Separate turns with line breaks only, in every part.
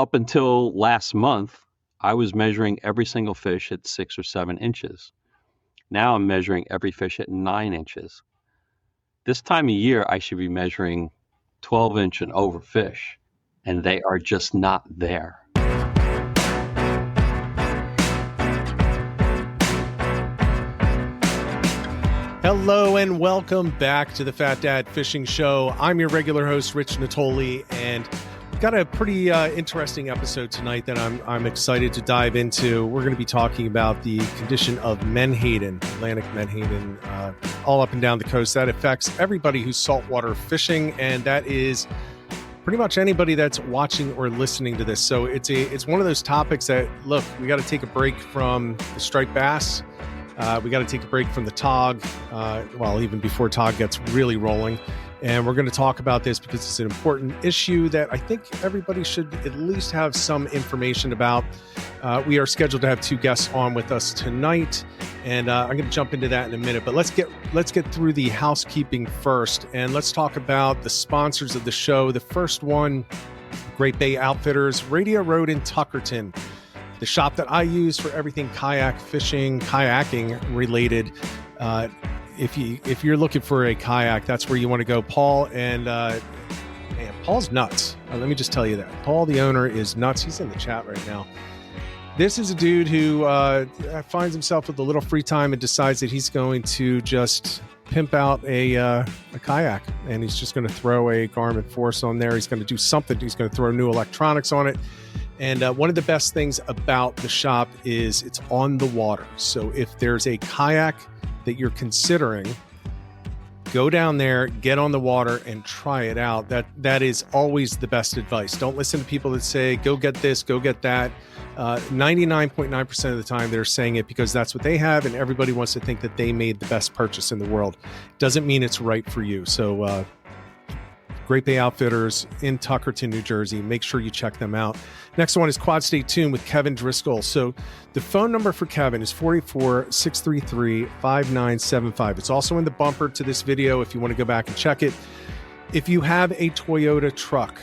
up until last month, I was measuring every single fish at 6 or 7 inches. Now I'm measuring every fish at 9 inches. This time of year, I should be measuring 12-inch and over fish, and they are just not there.
Hello and welcome back to the Fat Dad Fishing Show. I'm your regular host, Rich Natoli, and got a pretty interesting episode tonight that I'm excited to dive into. We're going to be talking about the condition of Menhaden, Atlantic Menhaden, all up and down the coast. That affects everybody who's saltwater fishing, and that is pretty much anybody that's watching or listening to this. So it's one of those topics that, look, we got to take a break from the striped bass. We got to take a break from the tog, even before tog gets really rolling. And we're going to talk about this because it's an important issue that I think everybody should at least have some information about. We are scheduled to have 2 guests on with us tonight, and I'm going to jump into that in a minute. But let's get through the housekeeping first, and let's talk about the sponsors of the show. The first one, Great Bay Outfitters, Radio Road in Tuckerton. The shop that I use for everything kayak fishing, kayaking related. If you're looking for a kayak, that's where you want to go. Paul and man, Paul's nuts. Let me just tell you that. Paul, the owner, is nuts. He's in the chat right now. This is a dude who finds himself with a little free time and decides that he's going to just pimp out a kayak, and he's just going to throw a Garmin Force on there. He's going to do something. He's going to throw new electronics on it. And one of the best things about the shop is it's on the water. So if there's a kayak that you're considering, go down there, get on the water, and try it out. That is always the best advice. Don't listen to people that say, go get this, go get that. 99.9% of the time, they're saying it because that's what they have, and everybody wants to think that they made the best purchase in the world. Doesn't mean it's right for you. So Great Bay Outfitters in Tuckerton, New Jersey. Make sure you check them out. Next one is Quad Stay Tuned with Kevin Driscoll. So the phone number for Kevin is 44633-5975. It's also in the bumper to this video if you want to go back and check it. If you have a Toyota truck,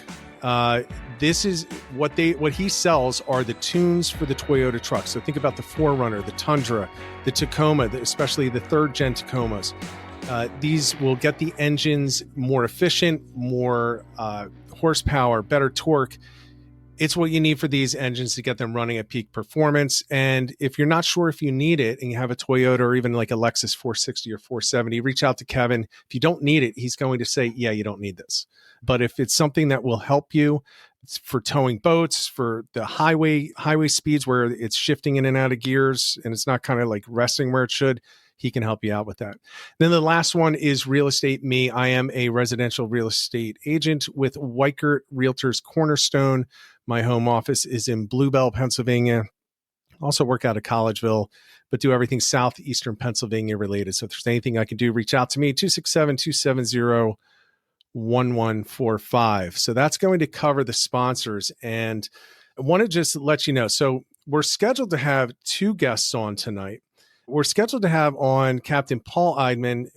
this is what he sells are the tunes for the Toyota truck. So think about the 4Runner, the Tundra, the Tacoma, especially the 3rd gen Tacomas. These will get the engines more efficient, more horsepower, better torque. It's what you need for these engines to get them running at peak performance. And if you're not sure if you need it and you have a Toyota or even like a Lexus 460 or 470, reach out to Kevin. If you don't need it, he's going to say, yeah, you don't need this. But if it's something that will help you, it's for towing boats, for the highway speeds where it's shifting in and out of gears and it's not kind of like resting where it should, he can help you out with that. Then the last one is Real Estate Me. I am a residential real estate agent with Weichert Realtors Cornerstone. My home office is in Bluebell, Pennsylvania. Also work out of Collegeville, but do everything southeastern Pennsylvania related. So if there's anything I can do, reach out to me, 267-270-1145. So that's going to cover the sponsors. And I want to just let you know. So we're scheduled to have 2 guests on tonight. We're scheduled to have on Captain Paul Eidman,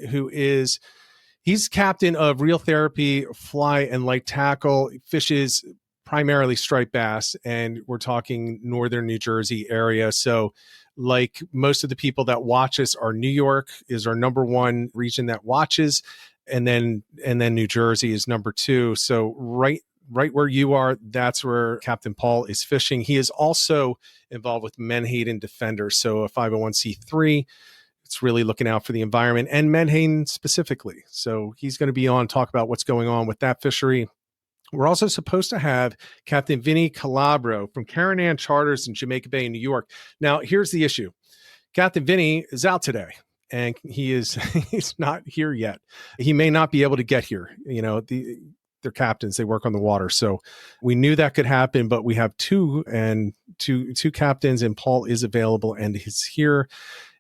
he's captain of Real Therapy Fly and Light Tackle. He fishes primarily striped bass, and we're talking northern New Jersey area. So like most of the people that watch us, New York is our number 1 region that watches, and then New Jersey is number 2. So right where you are, that's where Captain Paul is fishing. He is also involved with Menhaden Defenders, so a 501c3. It's really looking out for the environment and Menhaden specifically. So he's going to be on, talk about what's going on with that fishery. We're also supposed to have Captain Vinny Calabro from Caranan Charters in Jamaica Bay, New York. Now, here's the issue. Captain Vinny is out today, and he's not here yet. He may not be able to get here. You know, they're captains. They work on the water. So we knew that could happen, but we have two captains, and Paul is available and he's here,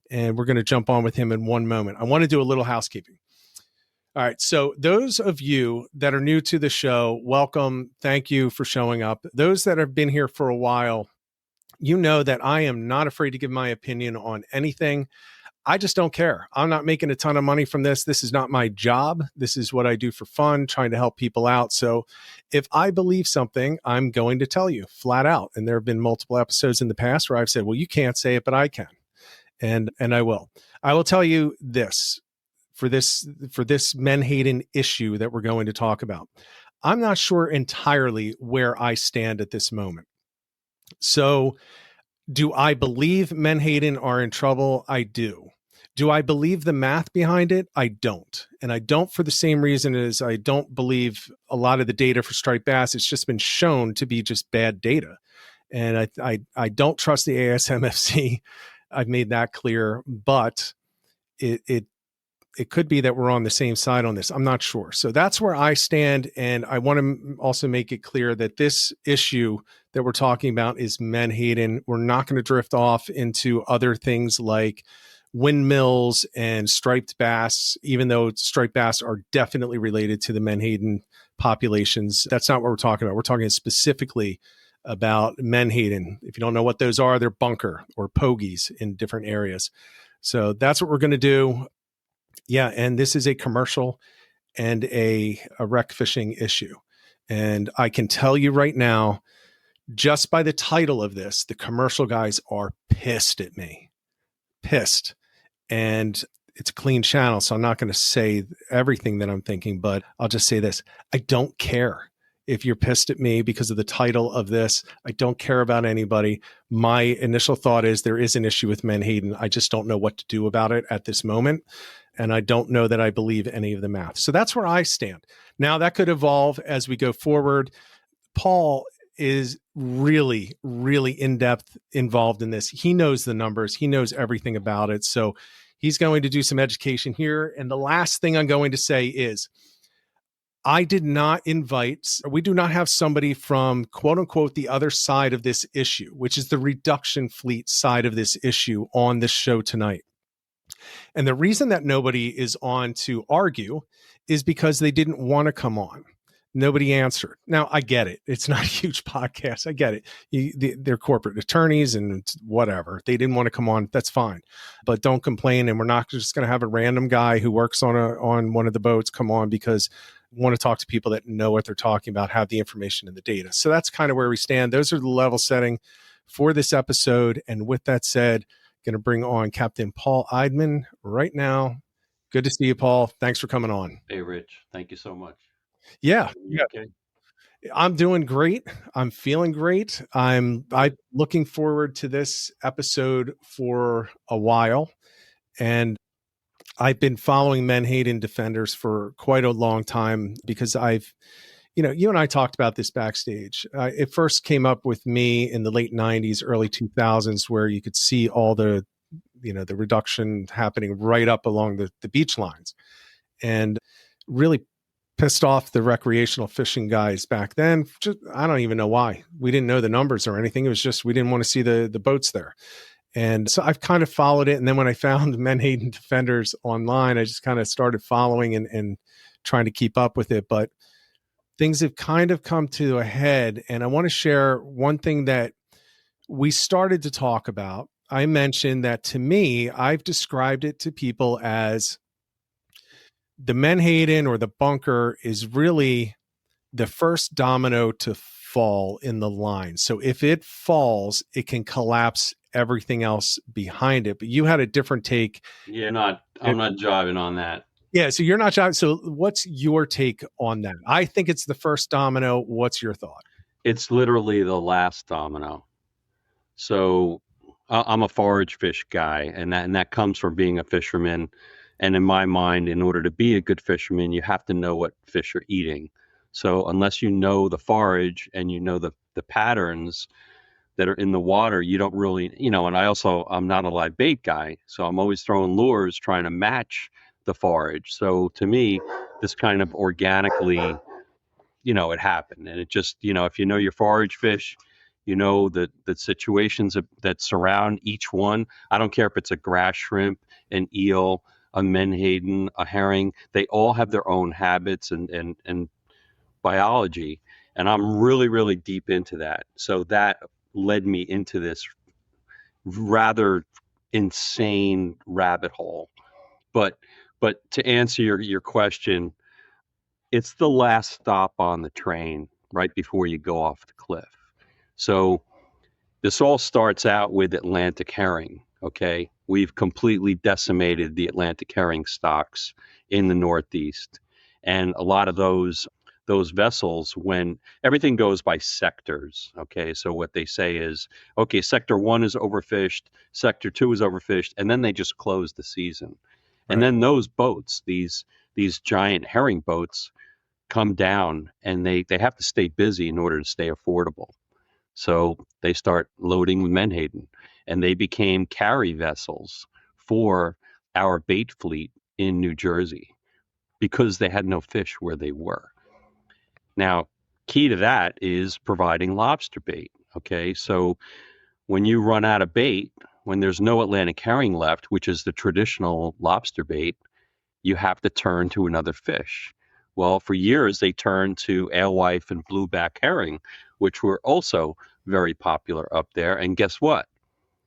and we're going to jump on with him in one moment. I want to do a little housekeeping. All right. So those of you that are new to the show, welcome. Thank you for showing up. Those that have been here for a while, you know that I am not afraid to give my opinion on anything. I just don't care. I'm not making a ton of money from this. This is not my job. This is what I do for fun, trying to help people out. So if I believe something, I'm going to tell you flat out. And there have been multiple episodes in the past where I've said, well, you can't say it, but I can. And I will. I will tell you this for this Menhaden issue that we're going to talk about. I'm not sure entirely where I stand at this moment. So do I believe Menhaden are in trouble? I do. Do I believe the math behind it? I don't. And I don't for the same reason as I don't believe a lot of the data for striped bass. It's just been shown to be just bad data. And I don't trust the ASMFC. I've made that clear, but it could be that we're on the same side on this. I'm not sure. So that's where I stand. And I want to also make it clear that this issue that we're talking about is Menhaden. We're not going to drift off into other things like windmills and striped bass, even though striped bass are definitely related to the Menhaden populations. That's not what we're talking about. We're talking specifically about Menhaden. If you don't know what those are, they're bunker or pogies in different areas. So that's what we're going to do. Yeah, and this is a commercial and a rec fishing issue. And I can tell you right now, just by the title of this, the commercial guys are pissed at me. Pissed. And it's a clean channel, so I'm not going to say everything that I'm thinking, but I'll just say this. I don't care if you're pissed at me because of the title of this. I don't care about anybody. My initial thought is there is an issue with Menhaden. I just don't know what to do about it at this moment. And I don't know that I believe any of the math. So that's where I stand. Now, that could evolve as we go forward. Paul is really, really in-depth involved in this. He knows the numbers. He knows everything about it. So he's going to do some education here. And the last thing I'm going to say is I did not invite, we do not have somebody from quote unquote the other side of this issue, which is the reduction fleet side of this issue on this show tonight. And the reason that nobody is on to argue is because they didn't want to come on. Nobody answered. Now, I get it. It's not a huge podcast. I get it. They're corporate attorneys and whatever. They didn't want to come on. That's fine. But don't complain. And we're not just going to have a random guy who works on one of the boats come on because we want to talk to people that know what they're talking about, have the information and the data. So that's kind of where we stand. Those are the level setting for this episode. And with that said, going to bring on Captain Paul Eidman right now. Good to see you, Paul. Thanks for coming on.
Hey, Rich. Thank you so much.
Yeah.
Okay.
I'm doing great. I'm feeling great. I'm looking forward to this episode for a while. And I've been following Menhaden defenders for quite a long time because you and I talked about this backstage. It first came up with me in the late 90s, early 2000s, where you could see all the reduction happening right up along the beach lines, and really pissed off the recreational fishing guys back then. I don't even know why. We didn't know the numbers or anything. It was just we didn't want to see the boats there. And so I've kind of followed it. And then when I found Menhaden defenders online, I just kind of started following and trying to keep up with it. But things have kind of come to a head. And I want to share one thing that we started to talk about. I mentioned that to me, I've described it to people as the Menhaden or the bunker is really the first domino to fall in the line. So if it falls, it can collapse everything else behind it. But you had a different take.
Yeah, I'm not jiving on that.
Yeah, so you're not jiving. So what's your take on that? I think it's the first domino. What's your thought?
It's literally the last domino. So I'm a forage fish guy, and that comes from being a fisherman. And in my mind, in order to be a good fisherman, you have to know what fish are eating. So unless you know the forage and you know the patterns that are in the water, you don't really, and I'm not a live bait guy. So I'm always throwing lures trying to match the forage. So to me, this kind of organically, it happened. And it just, if you know your forage fish, the situations that surround each one. I don't care if it's a grass shrimp, an eel, a menhaden, a herring. They all have their own habits and biology. And I'm really, really deep into that. So that led me into this rather insane rabbit hole. But to answer your question, it's the last stop on the train right before you go off the cliff. So this all starts out with Atlantic herring. Okay, we've completely decimated the Atlantic herring stocks in the Northeast, and a lot of those vessels, when everything goes by sectors. Okay, so what they say is, okay, sector 1 is overfished, sector 2 is overfished, and then they just close the season. And
Right.
then those boats, these giant herring boats, come down, and they have to stay busy in order to stay affordable. So they start loading with Menhaden, and they became carry vessels for our bait fleet in New Jersey because they had no fish where they were. Now, key to that is providing lobster bait. Okay, so when you run out of bait, when there's no Atlantic herring left, which is the traditional lobster bait, you have to turn to another fish. Well, for years they turned to alewife and blueback herring, which were also very popular up there. And guess what?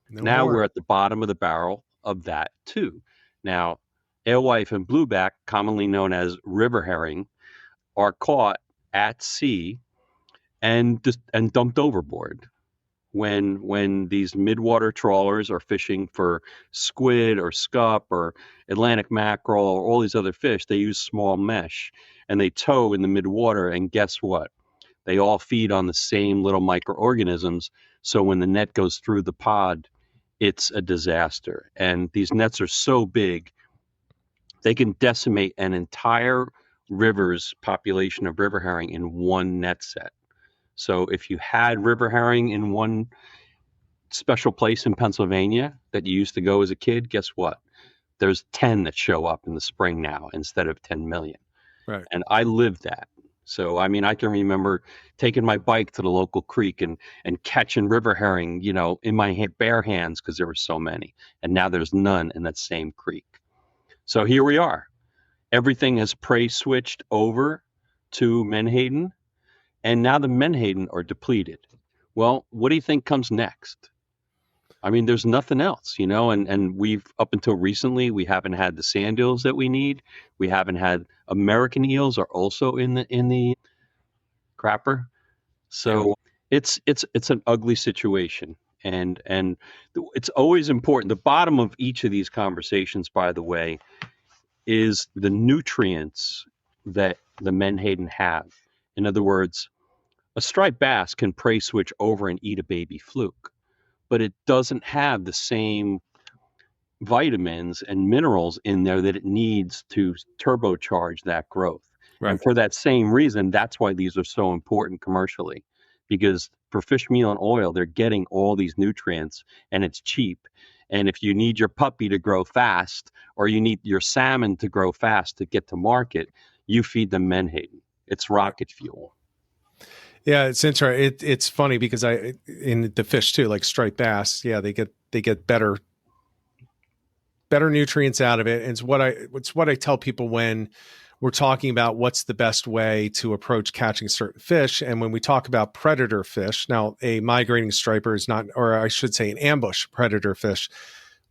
No
Now
more.
we're at the bottom of the barrel of that too. Now, alewife and blueback, commonly known as river herring, are caught at sea and dumped overboard when these midwater trawlers are fishing for squid or scup or Atlantic mackerel or all these other fish. They use small mesh and they tow in the midwater, and guess what? They all feed on the same little microorganisms. So when the net goes through the pod, it's a disaster. And these nets are so big, they can decimate an entire river's population of river herring in one net set. So if you had river herring in one special place in Pennsylvania that you used to go as a kid, guess what? There's 10 that show up in the spring now instead of 10 million.
Right.
And I lived that. So, I mean, I can remember taking my bike to the local creek and catching river herring, in my bare hands because there were so many. And now there's none in that same creek. So here we are. Everything has prey switched over to Menhaden, and now the Menhaden are depleted. Well, what do you think comes next? I mean, there's nothing else, and we've, up until recently, we haven't had the sand eels that we need. We haven't had American eels are also in the crapper. So it's an ugly situation. And it's always important. The bottom of each of these conversations, by the way, is the nutrients that the Menhaden have. In other words, a striped bass can prey switch over and eat a baby fluke, but it doesn't have the same vitamins and minerals in there that it needs to turbocharge that growth.
Right.
And for that same reason, that's why these are so important commercially, because for fish meal and oil, they're getting all these nutrients and it's cheap. And if you need your puppy to grow fast or you need your salmon to grow fast to get to market, you feed them Menhaden. It's rocket fuel.
Yeah, it's interesting. It's funny because in the fish too, like striped bass, yeah, they get better nutrients out of it. And it's what I tell people when we're talking about what's the best way to approach catching certain fish. And when we talk about predator fish, now a migrating striper is not, or I should say an ambush predator fish.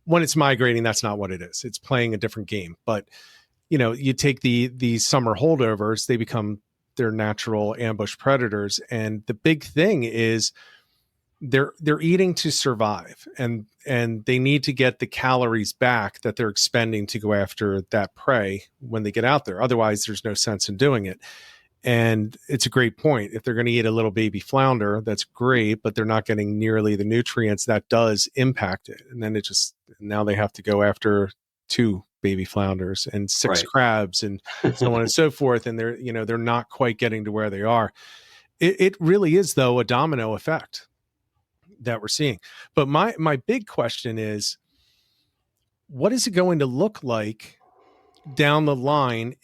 When it's migrating, that's not what it is. It's playing a different game. But you take the summer holdovers, they become their natural ambush predators. And the big thing is they're eating to survive, and they need to get the calories back that they're expending to go after that prey when they get out there. Otherwise, there's no sense in doing it. And it's a great point. If they're going to eat a little baby flounder, that's great, but they're not getting nearly the nutrients that does impact it. And then now they have to go after 2 baby flounders and 6 crabs and so on and so forth. And they're not quite getting to where they are. It really is, though, a domino effect that we're seeing. But my big question is, what is it going to look like down the line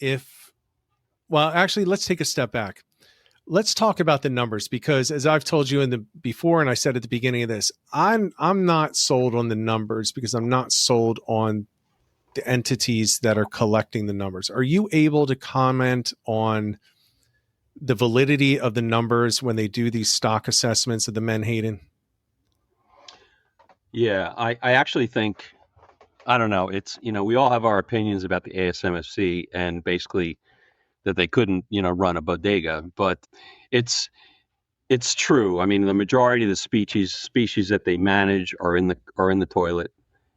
actually, let's take a step back. Let's talk about the numbers, because as I've told you before, and I said at the beginning of this, I'm not sold on the numbers because I'm not sold on the entities that are collecting the numbers. Are you able to comment on the validity of the numbers when they do these stock assessments of the Menhaden?
Yeah, I actually think I don't know. It's, we all have our opinions about the ASMFC and basically that they couldn't, run a bodega, but it's it's true. I mean, the majority of the species that they manage are in the toilet,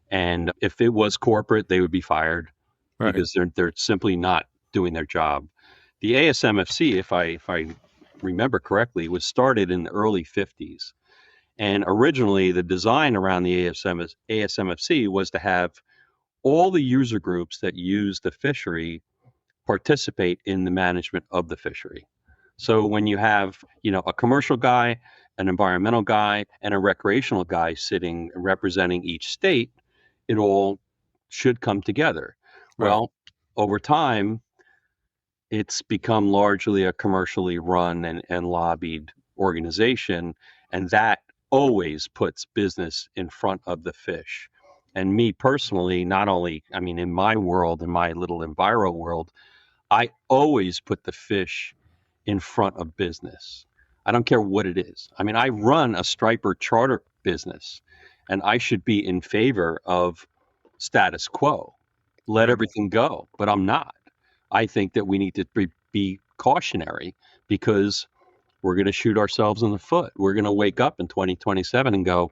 and if it was corporate, they would be fired
Right.
because they're simply not doing their job. The ASMFC, if I remember correctly, was started in the early 50s. And originally, the design around the ASMFC was to have all the user groups that use the fishery participate in the management of the fishery. So when you have, a commercial guy, an environmental guy, and a recreational guy sitting representing each state, it all should come together.
Right.
Well, over time, it's become largely a commercially run and lobbied organization, and that always puts business in front of the fish. And me personally, not only, I mean, in my world, in my little enviro world, I always put the fish in front of business. I don't care what it is. I mean, I run a striper charter business, and I should be in favor of status quo. Let
Right.
everything go, but I'm not. I think that we need to be cautionary because we're going to shoot ourselves in the foot. We're going to wake up in 2027 and go,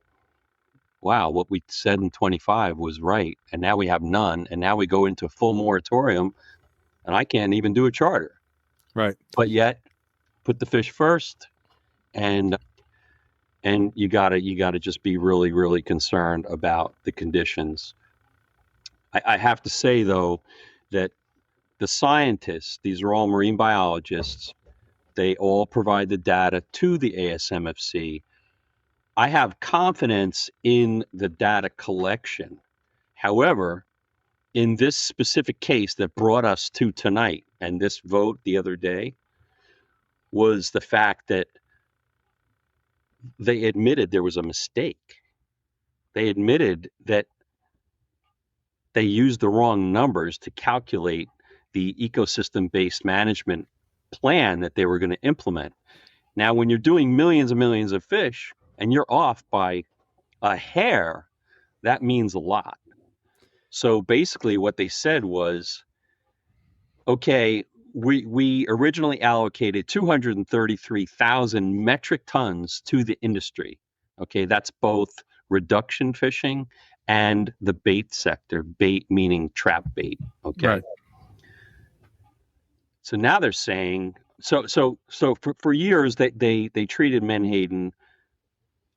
wow, what we said in 25 was right. And now we have none. And now we go into full moratorium and I can't even do a charter.
Right.
But yet, put the fish first, and you gotta just be really really concerned about the conditions. I have to say though that the scientists, these are all marine biologists, they all provide the data to the ASMFC. I have confidence in the data collection. However, in this specific case that brought us to tonight and this vote the other day was the fact that they admitted there was a mistake. They admitted that they used the wrong numbers to calculate the ecosystem-based management plan that they were going to implement. Now, when you're doing millions and millions of fish and you're off by a hair, that means a lot. So basically, what they said was, okay, we originally allocated 233,000 metric tons to the industry. Okay, that's both reduction fishing and the bait sector, bait meaning trap bait. Okay.
Right.
So now they're saying for years they treated Menhaden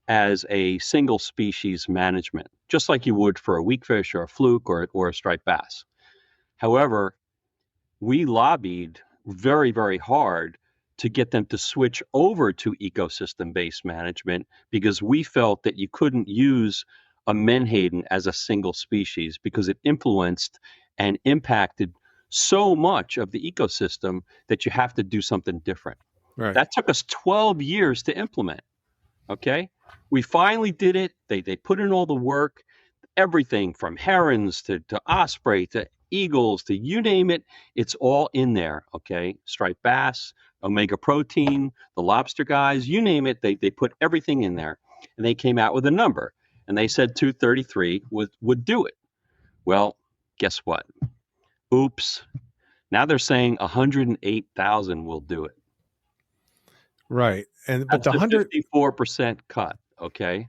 as a single species management, just like you would for a weakfish or a fluke or a striped bass. However, we lobbied very, very hard to get them to switch over to ecosystem-based management because we felt that you couldn't use a menhaden as a single species because it influenced and impacted so much of the ecosystem that you have to do something different.
Right.
That took us 12 years to implement. Okay. We finally did it. They put in all the work, everything from herons to osprey to eagles to you name it, it's all in there. Okay. Striped bass, omega protein, the lobster guys, you name it, they put everything in there. And they came out with a number. And they said 233 would do it. Well, guess what? Oops. Now they're saying 108,000 will do it.
Right. And but
That's
the
a
100
54% cut. Okay.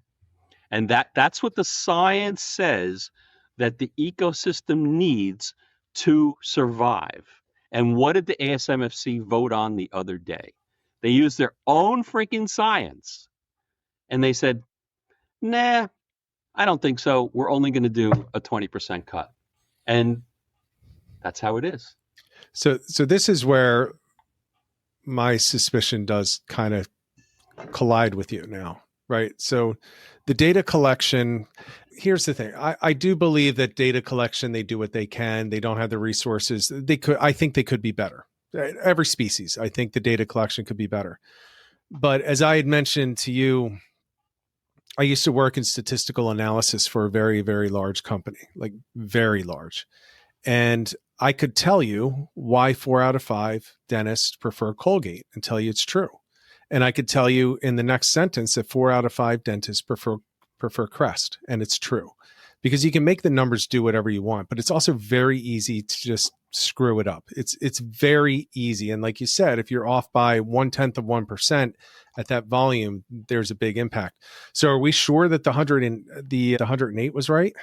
And that's what the science says that the ecosystem needs to survive. And what did the ASMFC vote on the other day? They used their own freaking science. And they said, nah, I don't think so. We're only going to do a 20% cut. And that's how it is.
so this is where my suspicion does kind of collide with you now, right? So the data collection, here's the thing. I do believe that data collection, they do what they can. They don't have the resources. I think they could be better. Every species, I think the data collection could be better. But as I had mentioned to you, I used to work in statistical analysis for a very, very large company, like very large. And I could tell you why 4 out of 5 dentists prefer Colgate and tell you it's true. And I could tell you in the next sentence that 4 out of 5 dentists prefer Crest, and it's true because you can make the numbers do whatever you want, but it's also very easy to just screw it up. It's very easy. And like you said, if you're off by 0.1% at that volume, there's a big impact. So are we sure that the 108 was right?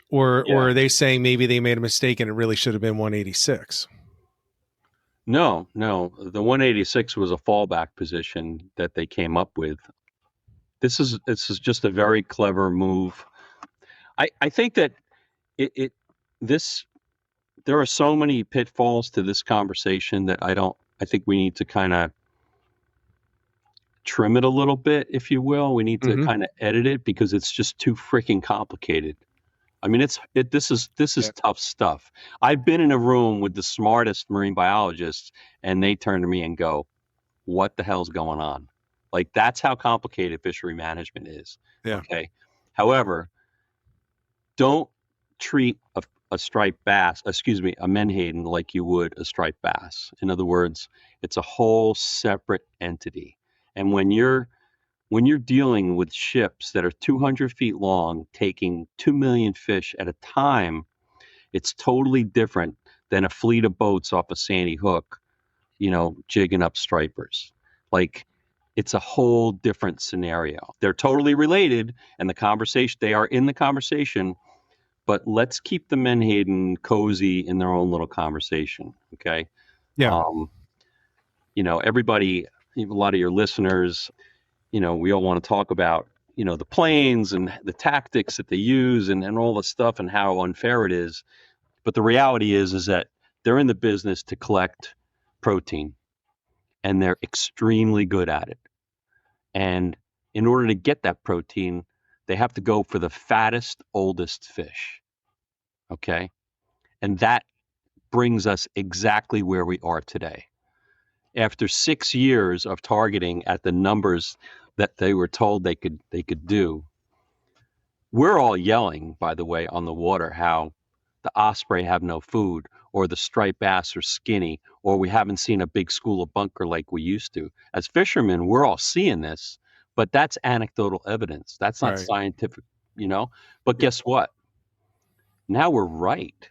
Or are they saying maybe they made a mistake and it really should have been 186?
No, the 186 was a fallback position that they came up with. This is just a very clever move. I think that there are so many pitfalls to this conversation that I think we need to kind of trim it a little bit, if you will. We need to kind of edit it because it's just too freaking complicated. I mean, this is tough stuff. I've been in a room with the smartest marine biologists, and they turn to me and go, "What the hell's going on?" Like, that's how complicated fishery management is.
Yeah.
Okay. However, don't treat a striped bass, a menhaden, like you would a striped bass. In other words, it's a whole separate entity. And when you're dealing with ships that are 200 feet long, taking 2 million fish at a time, it's totally different than a fleet of boats off a Sandy Hook, jigging up stripers. Like, it's a whole different scenario. They're totally related, and they are in the conversation, but let's keep the menhaden cozy in their own little conversation, okay?
Yeah.
Everybody, a lot of your listeners, we all want to talk about, the planes and the tactics that they use and all the stuff and how unfair it is. But the reality is that they're in the business to collect protein, and they're extremely good at it. And in order to get that protein, they have to go for the fattest, oldest fish. Okay? And that brings us exactly where we are today. After 6 years of targeting at the numbers that they were told they could do, we're all yelling, by the way, on the water how the osprey have no food, or the striped bass are skinny, or we haven't seen a big school of bunker like we used to. As fishermen, we're all seeing this, but that's anecdotal evidence. That's not scientific, But guess what? Now we're right.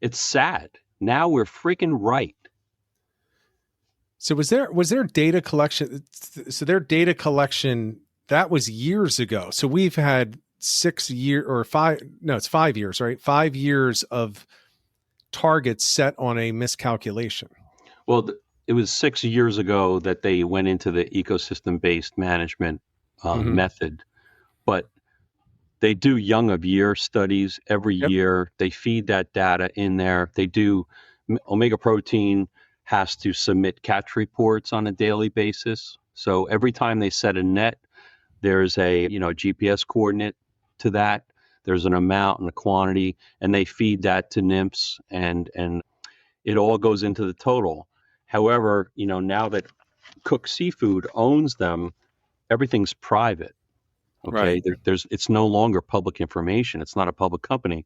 It's sad. Now we're freaking right.
So was there data collection? So their data collection, that was years ago. So we've had 6 years or 5, no, it's 5 years, right? 5 years of targets set on a miscalculation.
Well, it was 6 years ago that they went into the ecosystem-based management method, but they do young of year studies every year. They feed that data in there. They do Omega Protein has to submit catch reports on a daily basis. So every time they set a net, there's a GPS coordinate to that. There's an amount and a quantity, and they feed that to nymphs, and it all goes into the total. However, now that Cook Seafood owns them, everything's private. Okay, it's no longer public information. It's not a public company.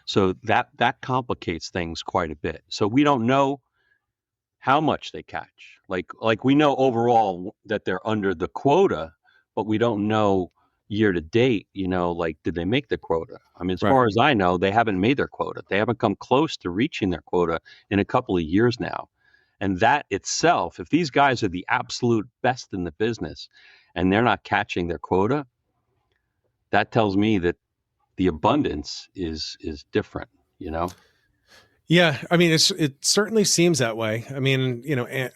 So that complicates things quite a bit. So we don't know how much they catch. Like we know overall that they're under the quota, but we don't know year to date, did they make the quota? I mean, as far as I know, they haven't made their quota. They haven't come close to reaching their quota in a couple of years now. And that itself, if these guys are the absolute best in the business and they're not catching their quota, that tells me that the abundance is different,
Yeah, I mean, it certainly seems that way. I mean,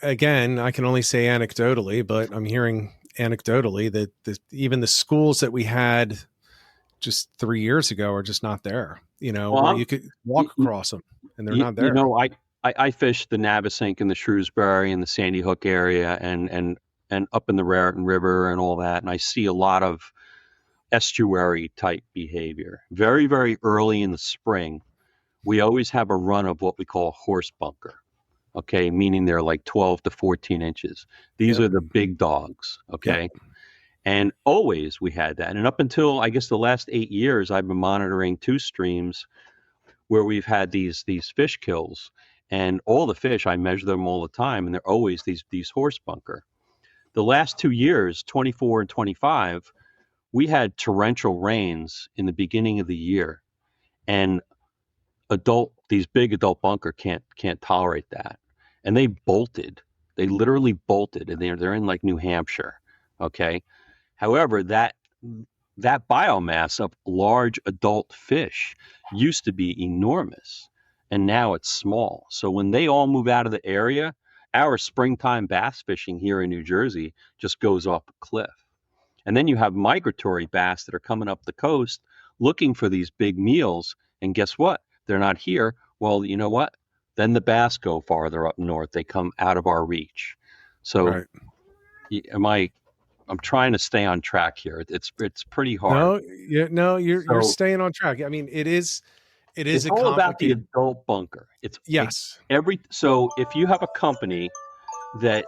again, I can only say anecdotally, but I'm hearing anecdotally that even the schools that we had just 3 years ago are just not there. Where you could walk across them and they're not there.
I fished the Navesink and the Shrewsbury and the Sandy Hook area and up in the Raritan River and all that, and I see a lot of estuary type behavior. Very, very early in the spring, we always have a run of what we call horse bunker. Okay, meaning they're like 12 to 14 inches. These are the big dogs. Okay. And always we had that. And up until, I guess, the last 8 years, I've been monitoring 2 streams where we've had these fish kills. And all the fish, I measure them all the time, and they're always these horse bunker. The last 2 years, 24 and 25, we had torrential rains in the beginning of the year, and these big adult bunker can't tolerate that, and they bolted. They literally bolted, and they're in like New Hampshire. Okay. However, that biomass of large adult fish used to be enormous, and now it's small. So when they all move out of the area, our springtime bass fishing here in New Jersey just goes off a cliff. And then you have migratory bass that are coming up the coast looking for these big meals. And guess what? They're not here. Well, you know what? Then the bass go farther up north. They come out of our reach. So
Right.
I'm trying to stay on track here. It's pretty hard.
You're
So
staying on track. I mean, it is
it's
a
all about the
complicated.
adult bunker.
Yes.
So if you have a company that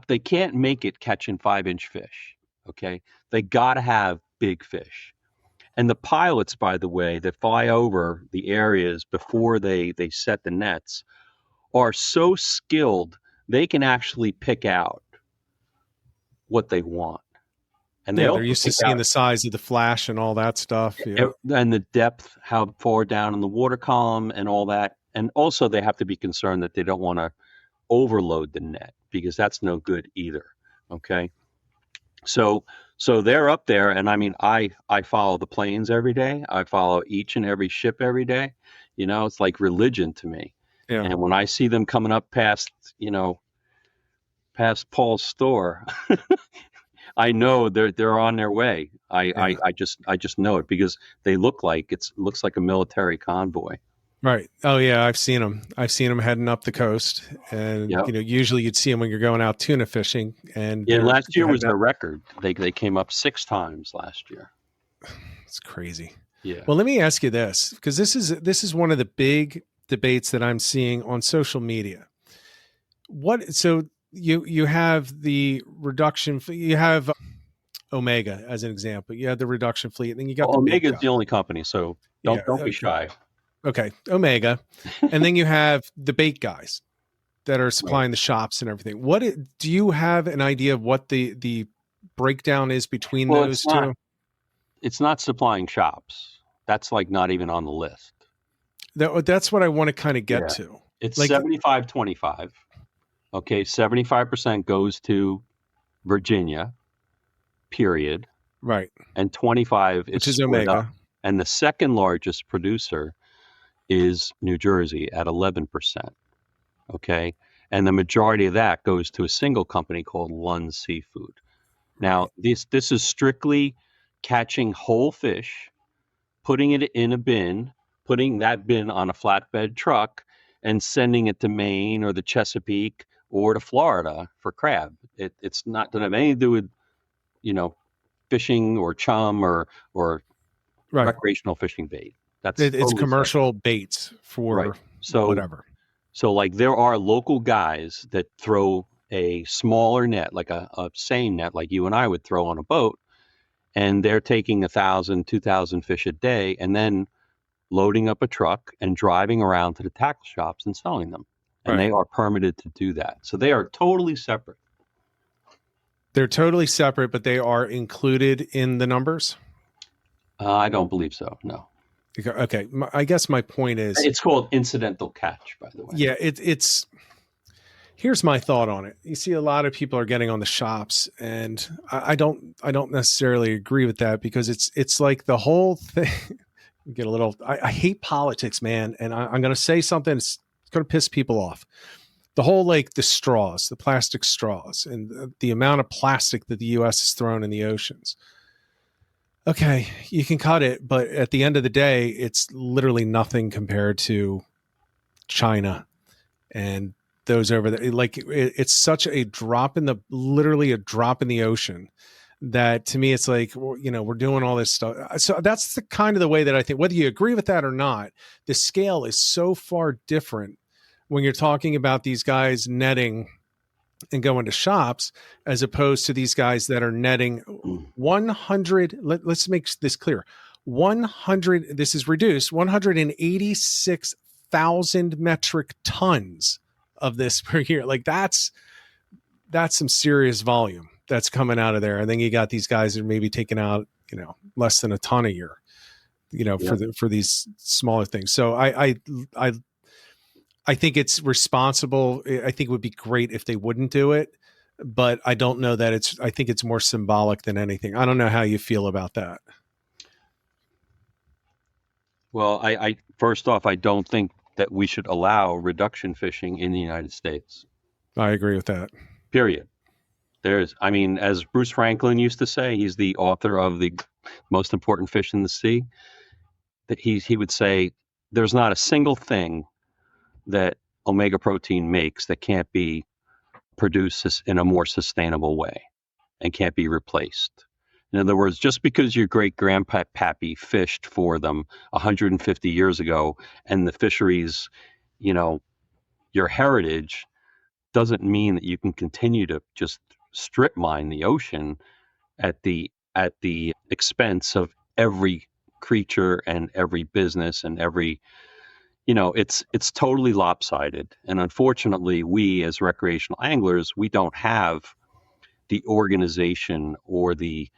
they can't make it catching 5-inch fish. Okay. They got to have big fish. And the pilots, by the way, that fly over the areas before they set the nets are so skilled, they can actually pick out what they want. And they
They're
also
used to
pick
seeing
out
the size of the flash and all that stuff. Yeah.
and the depth, how far down in the water column and all that. And also they have to be concerned that they don't want to overload the net, because that's no good either. Okay. So they're up there, and I mean, I follow the planes every day. I follow each and every ship every day. It's like religion to me.
Yeah.
And when I see them coming up past Paul's store, I know they're on their way. I just know it, because they looks like a military convoy.
Right. Oh yeah, I've seen them. I've seen them heading up the coast, and
Yep.
usually you'd see them when you're going out tuna fishing. And
Yeah, last year was
their
their record. They came up 6 times last year.
It's crazy.
Yeah.
Well, let me ask you this, because this is one of the big debates that I'm seeing on social media. So you have the reduction. You have Omega as an example. You have the reduction fleet, and then you got the big
Omega's
guy.
the only company, so don't be shy.
Okay, Omega, and then you have the bait guys that are supplying the shops and everything. Do you have an idea of what the breakdown is between those two?
It's not supplying shops. That's like not even on the list.
That's what I want to kind of get to.
It's like 75-25. Okay, 75% goes to Virginia, period.
Right.
And 25
which is Omega.
Up. And the second largest producer is New Jersey at 11%. Okay. And the majority of that goes to a single company called Lund Seafood. Now, this is strictly catching whole fish, putting it in a bin, putting that bin on a flatbed truck, and sending it to Maine or the Chesapeake or to Florida for crab. It's not going to have anything to do with, fishing or chum or recreational fishing bait. It's
totally commercial separate baits for whatever.
So like there are local guys that throw a smaller net, like a seine net, like you and I would throw on a boat, and they're taking 1,000, 2,000 fish a day, and then loading up a truck and driving around to the tackle shops and selling them. And they are permitted to do that. So they are totally separate.
They're totally separate, but they are included in the numbers?
I don't believe so, no.
Okay. I guess my point is...
It's called incidental catch, by the way.
Yeah, it's... Here's my thought on it. You see a lot of people are getting on the shops, and I don't necessarily agree with that, because it's like the whole thing... Get a little... I hate politics, man, and I'm going to say something that's going to piss people off. The whole, like, the straws, the plastic straws, and the amount of plastic that the U.S. has thrown in the oceans. Okay, you can cut it, but at the end of the day, it's literally nothing compared to China and those over there. Like, it's such a drop in literally a drop in the ocean, that to me, it's like, we're doing all this stuff. So that's the kind of the way that I think, whether you agree with that or not, the scale is so far different when you're talking about these guys netting and going to shops, as opposed to these guys that are netting 100. Let's make this clear. 100. This is reduced. 186,000 metric tons of this per year. Like that's some serious volume. that's coming out of there. And then you got these guys that are maybe taking out, less than a ton a year, for these smaller things. So I think it's responsible. I think it would be great if they wouldn't do it, but I don't know that I think it's more symbolic than anything. I don't know how you feel about that.
Well, I first off, I don't think that we should allow reduction fishing in the United States.
I agree with that.
Period. As Bruce Franklin used to say, he's the author of The Most Important Fish in the Sea, that he would say, there's not a single thing that omega protein makes that can't be produced in a more sustainable way and can't be replaced. In other words, just because your great grandpappy fished for them 150 years ago and the fisheries, your heritage, doesn't mean that you can continue to just strip mine the ocean at the expense of every creature and every business and every, it's totally lopsided. And unfortunately, we as recreational anglers, we don't have the organization or the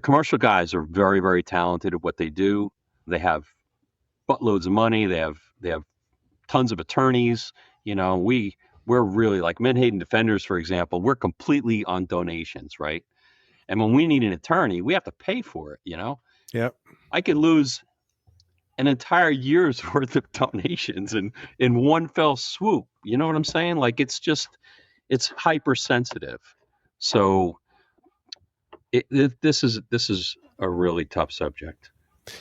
commercial guys are very, very talented at what they do. They have buttloads of money. They have tons of attorneys. We're really like Menhaden Defenders, for example. We're completely on donations, right? And when we need an attorney, we have to pay for it.
Yep.
I could lose an entire year's worth of donations in one fell swoop. You know what I'm saying? Like it's hypersensitive. So this is a really tough subject.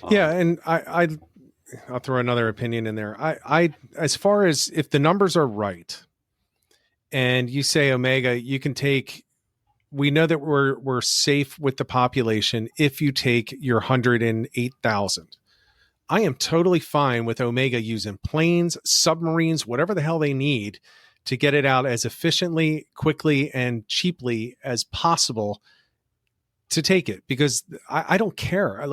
Yeah, and I'll throw another opinion in there. I as far as if the numbers are right, and you say omega, you can take. We know that we're safe with the population if you take your 108,000. I am totally fine with omega using planes, submarines, whatever the hell they need to get it out as efficiently, quickly, and cheaply as possible to take it, because I don't care.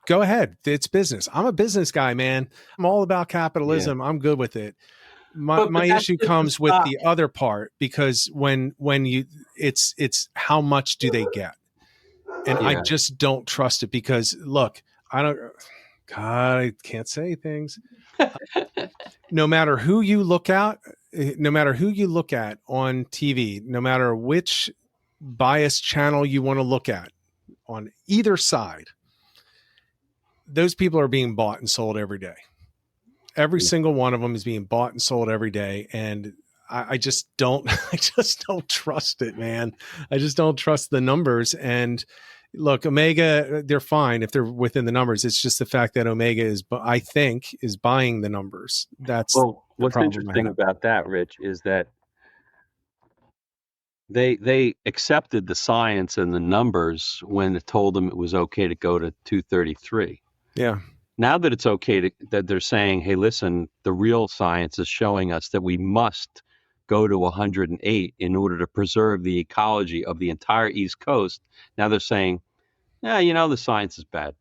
Go ahead. It's business. I'm a business guy, man. I'm all about capitalism. Yeah. I'm good with it. My issue comes with the other part, because when you, it's how much do they get? And I just don't trust it, because look, I can't say things. No matter who you look at on TV, no matter which biased channel you want to look at on either side, those people are being bought and sold every day. Every single one of them is being bought and sold every day. And I just don't trust it, man. I just don't trust the numbers. And look, omega, they're fine if they're within the numbers. It's just the fact that omega is buying the numbers. That's
what's interesting about that, Rich, is that they accepted the science and the numbers when it told them it was okay to go to 233.
Yeah.
Now that it's okay that they're saying, hey, listen, the real science is showing us that we must go to 108 in order to preserve the ecology of the entire East Coast. Now they're saying, the science is bad.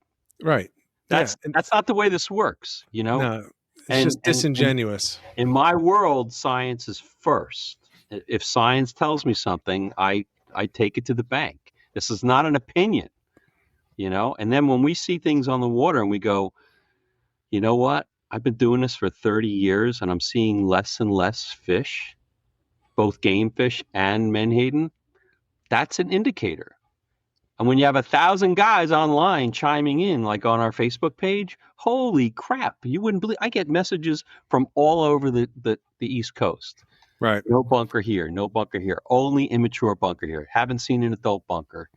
Right.
That's not the way this works,
No, it's just disingenuous.
In my world, science is first. If science tells me something, I take it to the bank. This is not an opinion, And then when we see things on the water and we go, you know what? I've been doing this for 30 years and I'm seeing less and less fish, both game fish and menhaden. That's an indicator. And when you have 1,000 guys online chiming in, like on our Facebook page, holy crap, you wouldn't believe. I get messages from all over the East Coast.
Right.
No bunker here, no bunker here, only immature bunker here. Haven't seen an adult bunker.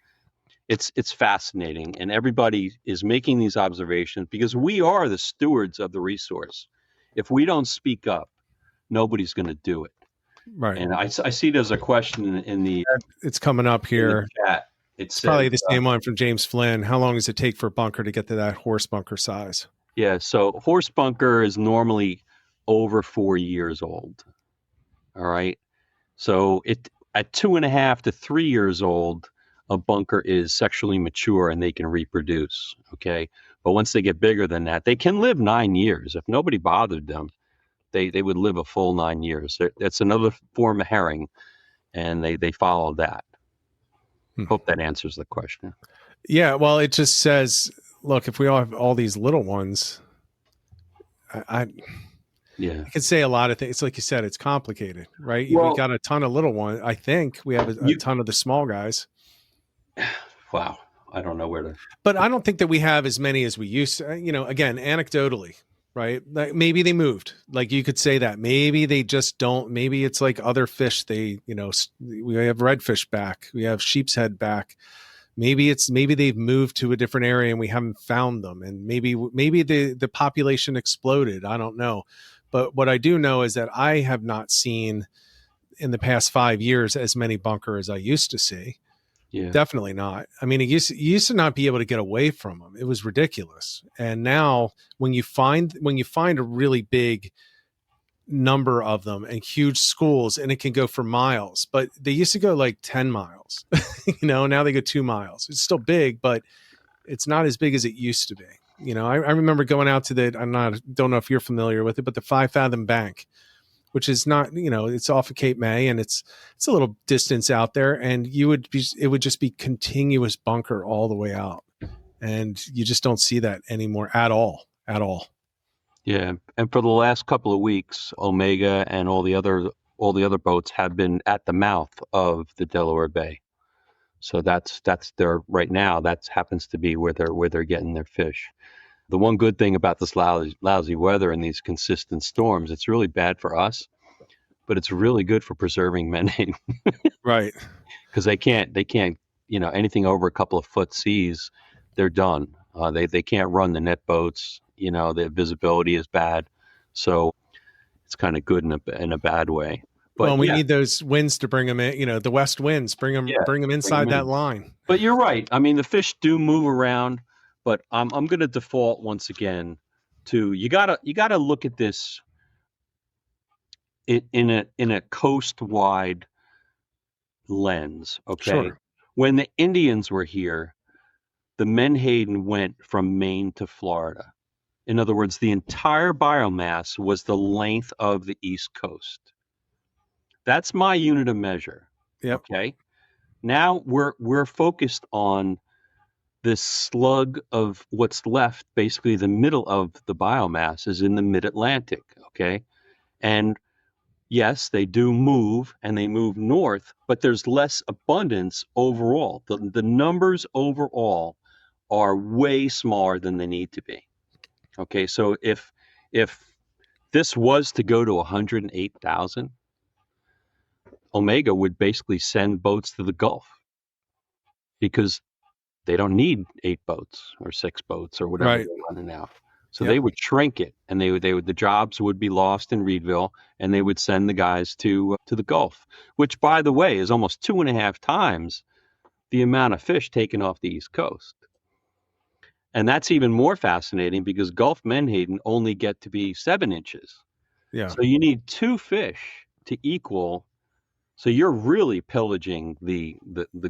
It's fascinating, and everybody is making these observations because we are the stewards of the resource. If we don't speak up, nobody's going to do it.
Right.
And I see there's a question in the.
It's coming up here.
Chat.
It's probably the same one from James Flynn. How long does it take for a bunker to get to that horse bunker size?
Yeah, so horse bunker is normally over 4 years old. All right. So at 2.5 to 3 years old, a bunker is sexually mature and they can reproduce. Okay. But once they get bigger than that, they can live 9 years. If nobody bothered them, they would live a full 9 years. That's another form of herring, and they follow that. Hope that answers the question.
Yeah, well, it just says, look, if we all have all these little ones, I could say a lot of things. It's like you said, it's complicated, right? We
Well,
got a ton of little ones. I think we have a ton of the small guys.
Wow. I don't know where to.
But I don't think that we have as many as we used to. Again, anecdotally, right? Like maybe they moved. Like you could say that. Maybe they just don't. Maybe it's like other fish. We have redfish back. We have sheep's head back. Maybe they've moved to a different area and we haven't found them. And maybe the population exploded. I don't know. But what I do know is that I have not seen in the past 5 years as many bunker as I used to see.
Yeah.
Definitely not. I mean, you used to not be able to get away from them. It was ridiculous. And now when you find a really big number of them and huge schools, and it can go for miles, but they used to go like 10 miles, now they go 2 miles. It's still big, but it's not as big as it used to be. I remember going out to don't know if you're familiar with it, but the 5 Fathom Bank, which is not, it's off of Cape May, and it's a little distance out there, and it would just be continuous bunker all the way out. And you just don't see that anymore at all.
Yeah. And for the last couple of weeks, Omega and all the other boats have been at the mouth of the Delaware Bay. So that's their right now. That happens to be where they're getting their fish. The one good thing about this lousy weather and these consistent storms, it's really bad for us, but it's really good for preserving menhaden.
Right.
Because they can't, anything over a couple of foot seas, they're done. They can't run the net boats. The visibility is bad. So it's kind of good in a bad way. But
we need those winds to bring them in, the west winds, bring them inside that line.
But you're right. I mean, the fish do move around. But I'm going to default once again to you gotta look at this in a coast-wide lens. Okay,
sure.
When the Indians were here, the menhaden went from Maine to Florida. In other words, the entire biomass was the length of the East Coast. That's my unit of measure.
Yep.
Okay. Now we're focused on this slug of what's left, basically the middle of the biomass is in the mid-Atlantic, okay? And yes, they do move, and they move north, but there's less abundance overall. The numbers overall are way smaller than they need to be. Okay, so if this was to go to 108,000, Omega would basically send boats to the Gulf because they don't need 8 boats or 6 boats or whatever they're running now. So they would shrink it, and the jobs would be lost in Reedville, and they would send the guys to the Gulf, which, by the way, is almost 2.5 times the amount of fish taken off the East Coast. And that's even more fascinating because Gulf menhaden only get to be 7 inches.
Yeah.
So you need 2 fish to equal. So you're really pillaging the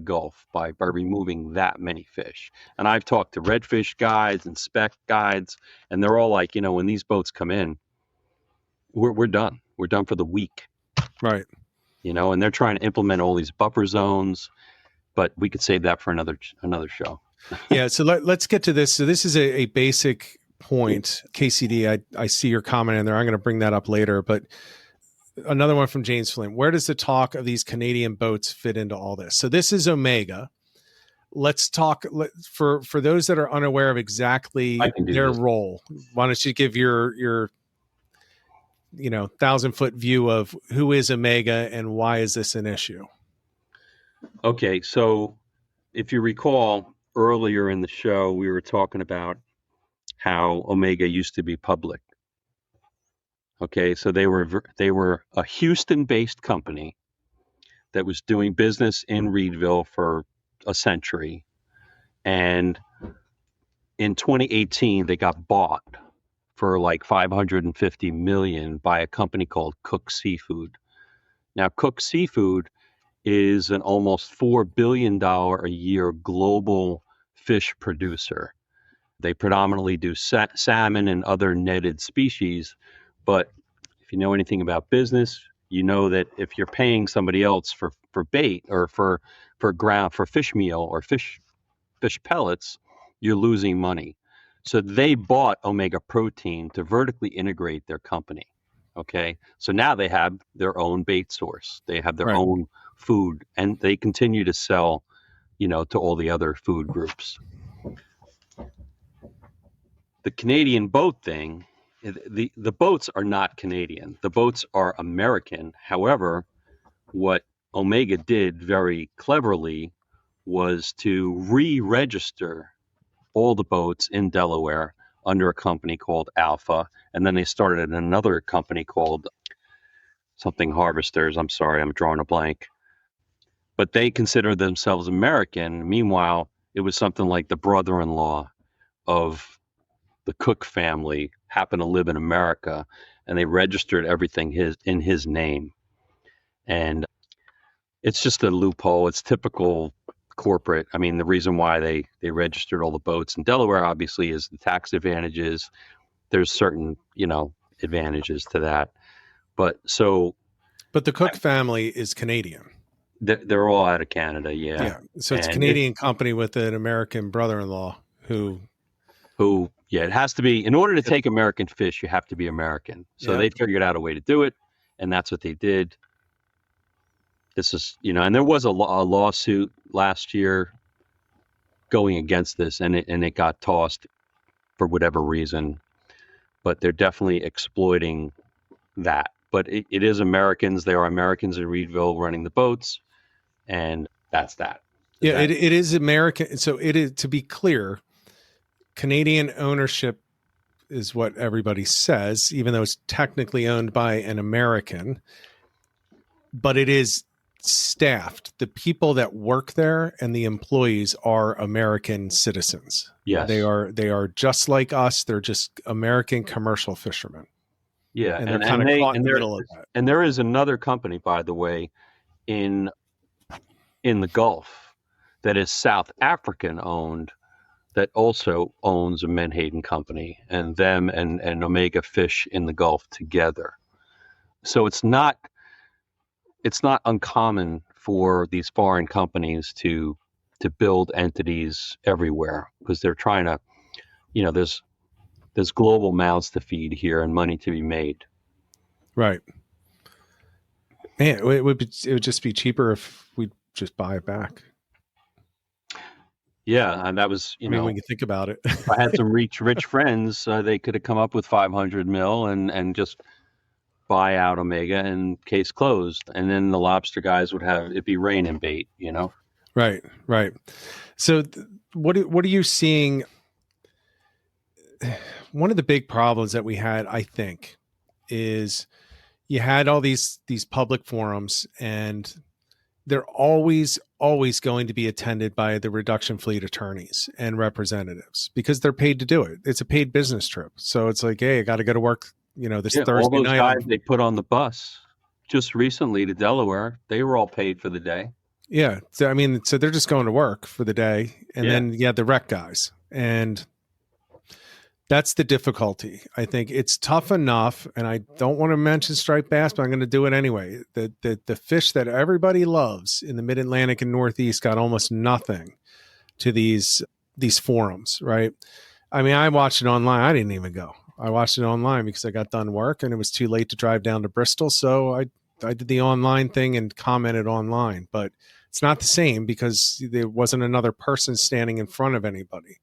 Gulf by removing that many fish. And I've talked to redfish guides and spec guides, and they're all like, when these boats come in, we're done. We're done for the week.
Right.
And they're trying to implement all these buffer zones, but we could save that for another show.
Yeah. So let's get to this. So this is a basic point. KCD, I see your comment in there. I'm going to bring that up later, but another one from James Flynn. Where does the talk of these Canadian boats fit into all this? So this is Omega. Let's talk for those that are unaware of exactly their role. Why don't you give your 1,000-foot view of who is Omega and why is this an issue?
Okay, so if you recall earlier in the show, we were talking about how Omega used to be public. Okay, so they were a Houston-based company that was doing business in Reedville for a century, and in 2018 they got bought for like $550 million by a company called Cook Seafood. Now, Cook Seafood is an almost $4 billion a year global fish producer. They predominantly do salmon and other netted species. But if you know anything about business, you know that if you're paying somebody else for bait or for for fish meal or fish pellets, you're losing money. So they bought Omega Protein to vertically integrate their company. Okay, so now they have their own bait source. They have their
Right.
own food, and they continue to sell, to all the other food groups. The Canadian boat thing, the boats are not Canadian. The boats are American. However, what Omega did very cleverly was to re-register all the boats in Delaware under a company called Alpha, and then they started another company called something Harvesters. I'm sorry, I'm drawing a blank. But they consider themselves American. Meanwhile, it was something like the brother-in-law of the Cook family happened to live in America, and they registered everything in his name. And it's just a loophole. It's typical corporate. I mean, the reason why they registered all the boats in Delaware, obviously, is the tax advantages. There's certain, advantages to that. But
the Cook family is Canadian.
They're all out of Canada, yeah.
Yeah. So it's a Canadian company with an American brother-in-law who,
it has to be, in order to take American fish, you have to be American. So they figured out a way to do it, and that's what they did. This is, and there was a lawsuit last year going against this, and it got tossed for whatever reason. But they're definitely exploiting that. But it is Americans. There are Americans in Reedville running the boats, and that's that.
It is American. So it is, to be clear, Canadian ownership is what everybody says, even though it's technically owned by an American, but it is staffed. The people that work there and the employees are American citizens.
Yes.
They are just like us. They're just American commercial fishermen.
Yeah.
And they're kind of caught in the middle of that.
And there is another company, by the way, in the Gulf that is South African owned, that also owns a Menhaden company, and them and Omega fish in the Gulf together. So it's not uncommon for these foreign companies to build entities everywhere, because they're trying to, there's global mouths to feed here and money to be made.
Right. Man, it would just be cheaper if we just buy it back.
Yeah, and that was,
when you think about it.
If I had some rich friends, they could have come up with 500 mil and just buy out Omega and case closed. And then the lobster guys would have it be rain and bait,
Right. So what are you seeing? One of the big problems that we had, I think, is you had all these public forums, and they're always going to be attended by the reduction fleet attorneys and representatives, because they're paid to do it. It's a paid business trip. So it's like, hey, I got to go to work, this Thursday
all those
night.
Guys they put on the bus just recently to Delaware, they were all paid for the day.
Yeah. So, so they're just going to work for the day. And then you have the rec guys. And that's the difficulty. I think it's tough enough, and I don't want to mention striped bass, but I'm going to do it anyway. The fish that everybody loves in the Mid-Atlantic and Northeast got almost nothing to these forums, right? I watched it online. I didn't even go. I watched it online because I got done work and it was too late to drive down to Bristol. So I did the online thing and commented online, but it's not the same because there wasn't another person standing in front of anybody.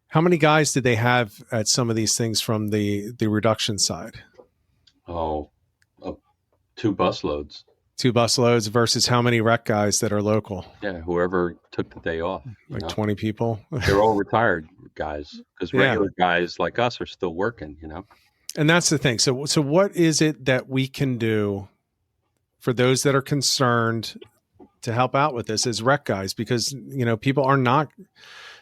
How many guys did they have at some of these things from the reduction side?
Oh, 2 busloads.
2 busloads versus how many rec guys that are local?
Yeah, whoever took the day off.
20 people.
They're all retired guys, because regular guys like us are still working,
And that's the thing. So what is it that we can do for those that are concerned to help out with this as rec guys? Because, people are not...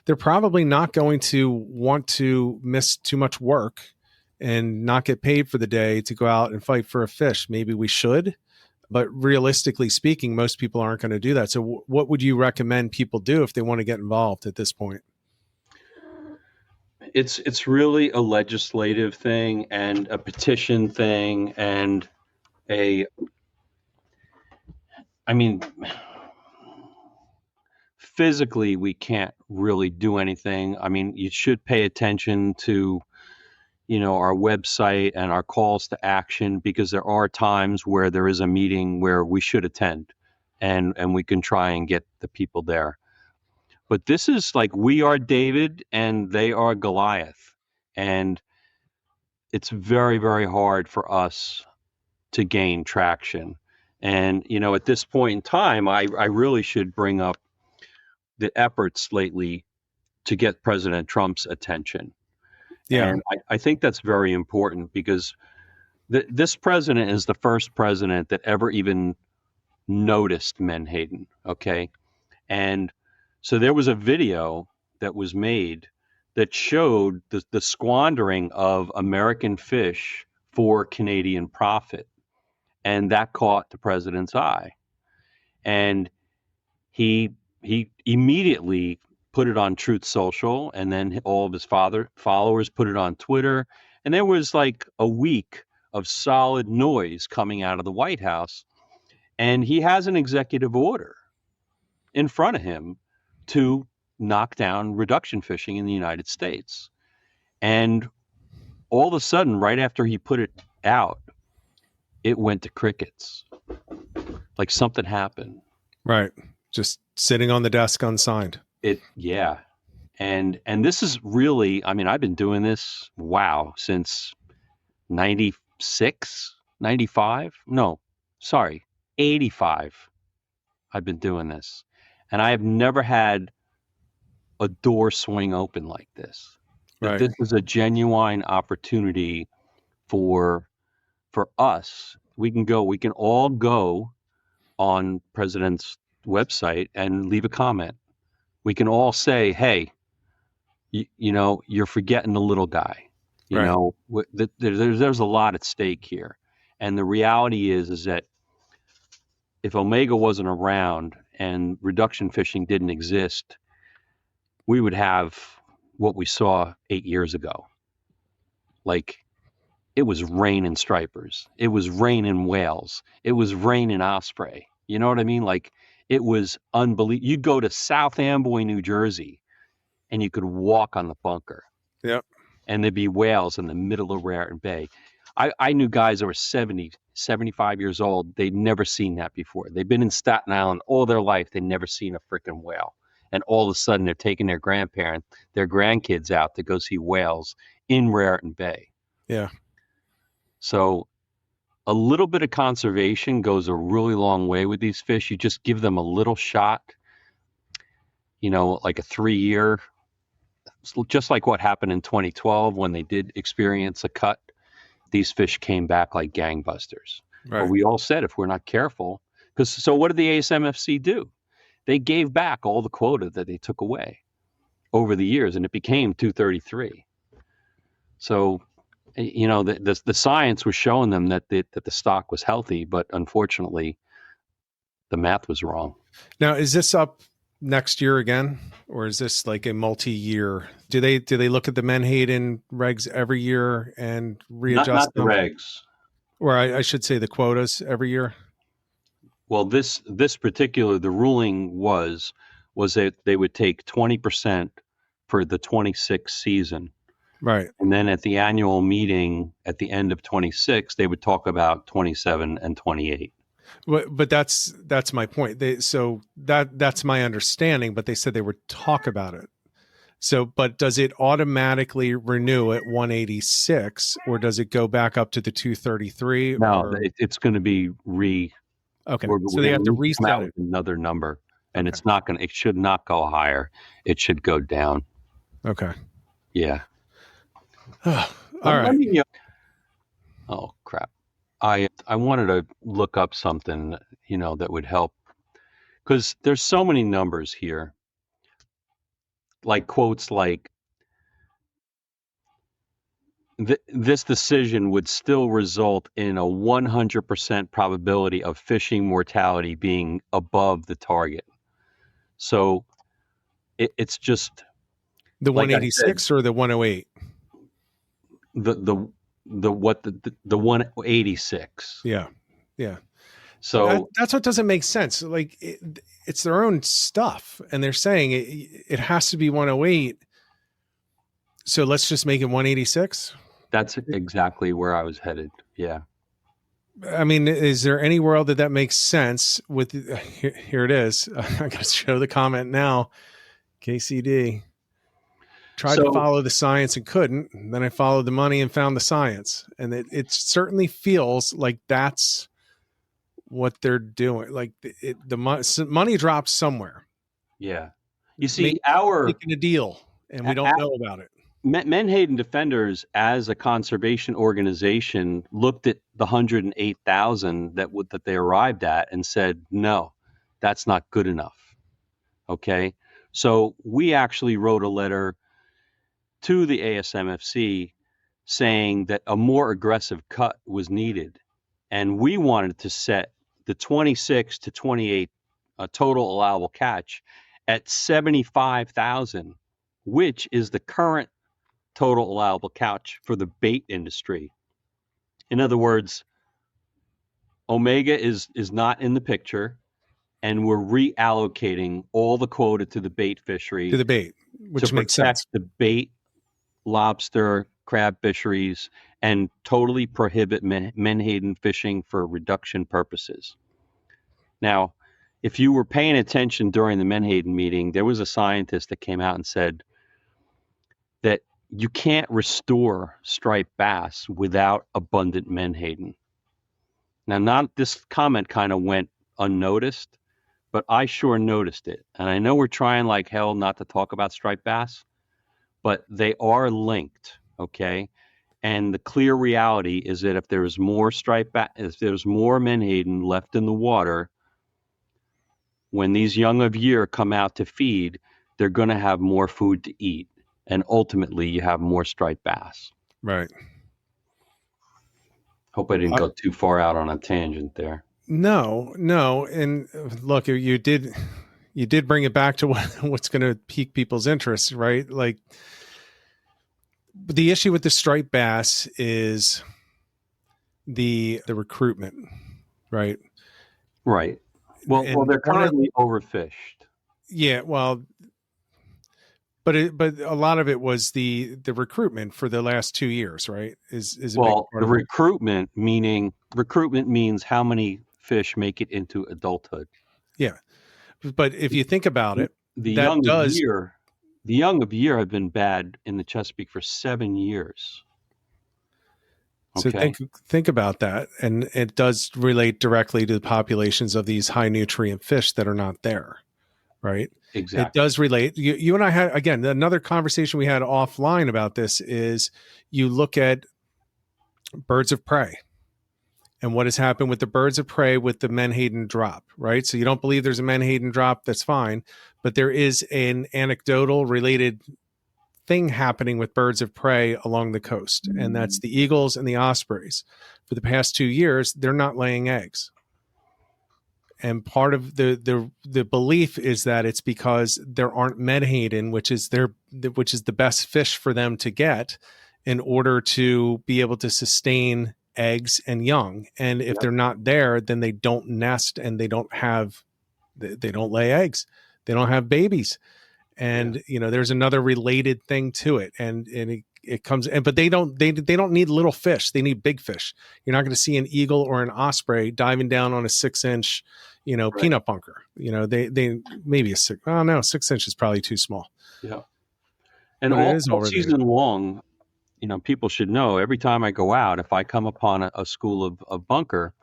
They're probably not going to want to miss too much work and not get paid for the day to go out and fight for a fish. Maybe we should, but realistically speaking, most people aren't going to do that. So what would you recommend people do if they want to get involved at this point?
It's really a legislative thing and a petition thing and physically we can't really do anything. I mean, you should pay attention to, our website and our calls to action, because there are times where there is a meeting where we should attend, and we can try and get the people there. But this is like, we are David and they are Goliath. And it's very, very hard for us to gain traction. And, at this point in time, I really should bring up the efforts lately to get President Trump's attention.
Yeah.
And I think that's very important, because this president is the first president that ever even noticed Menhaden. Okay. And so there was a video that was made that showed the squandering of American fish for Canadian profit. And that caught the president's eye. And he immediately put it on Truth Social, and then all of his followers put it on Twitter. And there was like a week of solid noise coming out of the White House. And he has an executive order in front of him to knock down reduction fishing in the United States. And all of a sudden, right after he put it out, it went to crickets. Like something happened.
Right. Just sitting on the desk unsigned.
Yeah. And this is really, I mean, I've been doing this, since 96, 95. No, sorry, 85. I've been doing this. And I have never had a door swing open like this.
Right.
This is a genuine opportunity for us. We can all go on President's website and leave a comment. We can all say, hey, you're forgetting the little guy. There's a lot at stake here. And the reality is that if Omega wasn't around and reduction fishing didn't exist, we would have what we saw 8 years ago. Like, it was raining stripers. It was raining whales. It was raining osprey. You know what I mean? Like, it was unbelievable. You'd go to South Amboy, New Jersey, and you could walk on the bunker.
Yep.
And there'd be whales in the middle of Raritan Bay. I knew guys that were 70, 75 years old. They'd never seen that before. They've been in Staten Island all their life. They'd never seen a freaking whale. And all of a sudden, they're taking their grandkids out to go see whales in Raritan Bay.
Yeah.
So a little bit of conservation goes a really long way with these fish. You just give them a little shot, like a 3-year, just like what happened in 2012 when they did experience a cut. These fish came back like gangbusters.
Right.
But we all said, if we're not careful, so what did the ASMFC do? They gave back all the quota that they took away over the years, and it became 233. So, the science was showing them that the stock was healthy, but unfortunately, the math was wrong.
Now, is this up next year again, or is this like a multi-year? Do they look at the Menhaden regs every year and readjust
not
them?
The regs,
or I should say the quotas every year?
Well, this particular, the ruling was that they would take 20% for the 26 season.
Right.
And then at the annual meeting at the end of 26, they would talk about 27 and 28.
But that's my point. That's my understanding, but they said they would talk about it. So, but does it automatically renew at 186, or does it go back up to the 233?
No, it's going to be
Okay. So they have to reset it.
Another number, and it should not go higher. It should go down.
Okay.
Yeah.
All right.
Oh, crap. I wanted to look up something, that would help, because there's so many numbers here. Like quotes like, this decision would still result in a 100% probability of fishing mortality being above the target. So it's just
the 186 or the 108.
The 186.
Yeah.
So
That's what doesn't make sense. Like it's their own stuff, and they're saying it has to be 108. So let's just make it 186.
that's exactly where I was headed. Yeah.
I mean, is there any world that makes sense? With here it is. I got to show the comment now. KCD tried to
So
follow the science and couldn't. And then I followed the money and found the science, and it certainly feels like that's what they're doing. Like the money drops somewhere.
yeah, you see, our
making a deal, and we don't know about it.
Menhaden Defenders, as a conservation organization, looked at the 108,000 that they arrived at and said, no, that's not good enough. Okay, so we actually wrote a letter to the ASMFC saying that a more aggressive cut was needed, and we wanted to set the 26 to 28 total allowable catch at 75,000, which is the current total allowable catch for the bait industry. In other words, Omega is not in the picture, and we're reallocating all the quota to the bait fishery,
to the bait, which
to
makes
protect
sense.
the bait, lobster, crab fisheries, and totally prohibit menhaden fishing for reduction purposes. Now, if you were paying attention during the menhaden meeting, there was a scientist that came out and said that you can't restore striped bass without abundant menhaden. Now, this comment kind of went unnoticed, but I sure noticed it. And I know we're trying like hell not to talk about striped bass, but they are linked, okay? And the clear reality is that if there's more if there's more menhaden left in the water, when these young of year come out to feed, they're going to have more food to eat. And ultimately, you have more striped bass.
Right.
Hope I didn't go too far out on a tangent there.
No. And look, you did bring it back to what's going to pique people's interest, right? Like the issue with the striped bass is the recruitment, right?
Right. Well, they're currently overfished.
Yeah. Well, but a lot of it was the recruitment for the last 2 years, right? Is a big part
the recruitment means how many fish make it into adulthood.
Yeah, but if you think about it,
the young of year have been bad in the Chesapeake for 7 years.
Okay. So think about that, and it does relate directly to the populations of these high nutrient fish that are not there, right?
Exactly.
It does relate. You and I had, again, another conversation we had offline about this is you look at birds of prey and what has happened with the birds of prey with the menhaden drop, right? So you don't believe there's a menhaden drop, that's fine. But there is an anecdotal related thing happening with birds of prey along the coast, and that's the eagles and the ospreys. For the past 2 years, they're not laying eggs. And part of the belief is that it's because there aren't menhaden, which is the best fish for them to get in order to be able to sustain eggs and young. And if they're not there, then they don't nest and they don't lay eggs. They don't have babies. And there's another related thing to it. And it comes, but they don't need little fish. They need big fish. You're not going to see an eagle or an osprey diving down on a 6-inch, peanut bunker. They maybe 6. Oh no, 6 inches is probably too small.
Yeah. And all season long, people should know, every time I go out, if I come upon a school of bunker,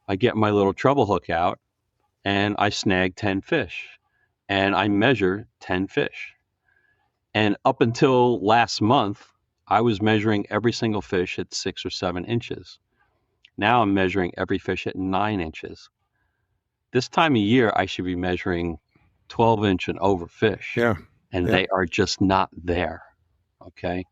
I get my little treble hook out and I snag 10 fish and I measure 10 fish. And up until last month, I was measuring every single fish at 6 or 7 inches. Now I'm measuring every fish at 9 inches. This time of year, I should be measuring 12-inch and over fish.
Yeah.
And they are just not there. Okay.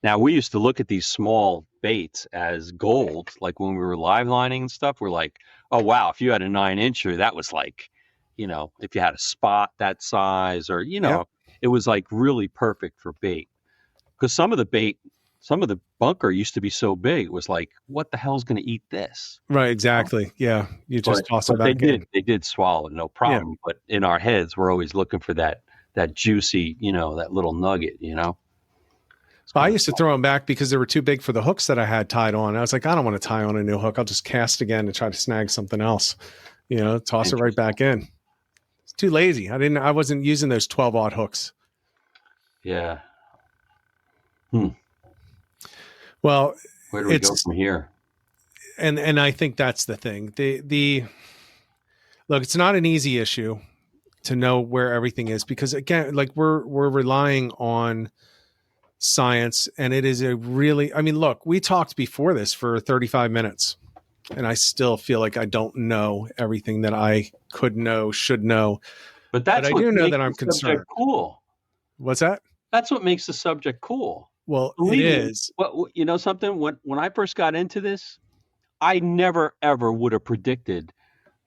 Now, we used to look at these small baits as gold. Like when we were live lining and stuff, we're like, oh, wow, if you had a 9-incher, that was like, if you had a spot that size or, it was like really perfect for bait. Because some of the bait some of the bunker used to be so big, it was like, what the hell's going to eat this?
Right. Exactly. Yeah. You just toss them
But they
back in.
did swallow it, no
Yeah.
problem. But in our heads, we're always looking for that juicy, that little nugget, It's
Well, I
kind of
used to throw them back because they were too big for the hooks that I had tied on. I was like, I don't want to tie on a new hook. I'll just cast again and try to snag something else. Toss it right back in. It's too lazy. I wasn't using those 12-aught hooks.
Yeah.
Well,
Where do we go from here?
And I think that's the thing. The look, it's not an easy issue to know where everything is, because again, like we're relying on science, and it is look, we talked before this for 35 minutes and I still feel like I don't know everything that I could know, should know.
But
I do know that I'm concerned.
Cool.
What's that?
That's what makes the subject cool.
Well, it is.
Well, you know something? When I first got into this, I never ever would have predicted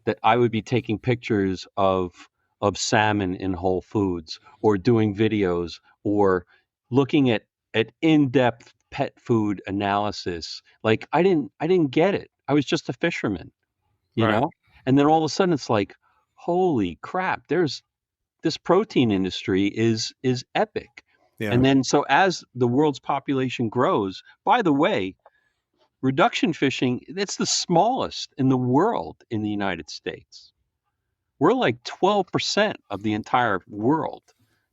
that I would be taking pictures of salmon in Whole Foods, or doing videos, or looking at in-depth pet food analysis. Like I didn't get it. I was just a fisherman, you
Right.
know? And then all of a sudden it's like, holy crap, there's this protein industry is epic.
Yeah.
And then so as the world's population grows, by the way, reduction fishing, it's the smallest in the world in the United States. We're like 12% of the entire world.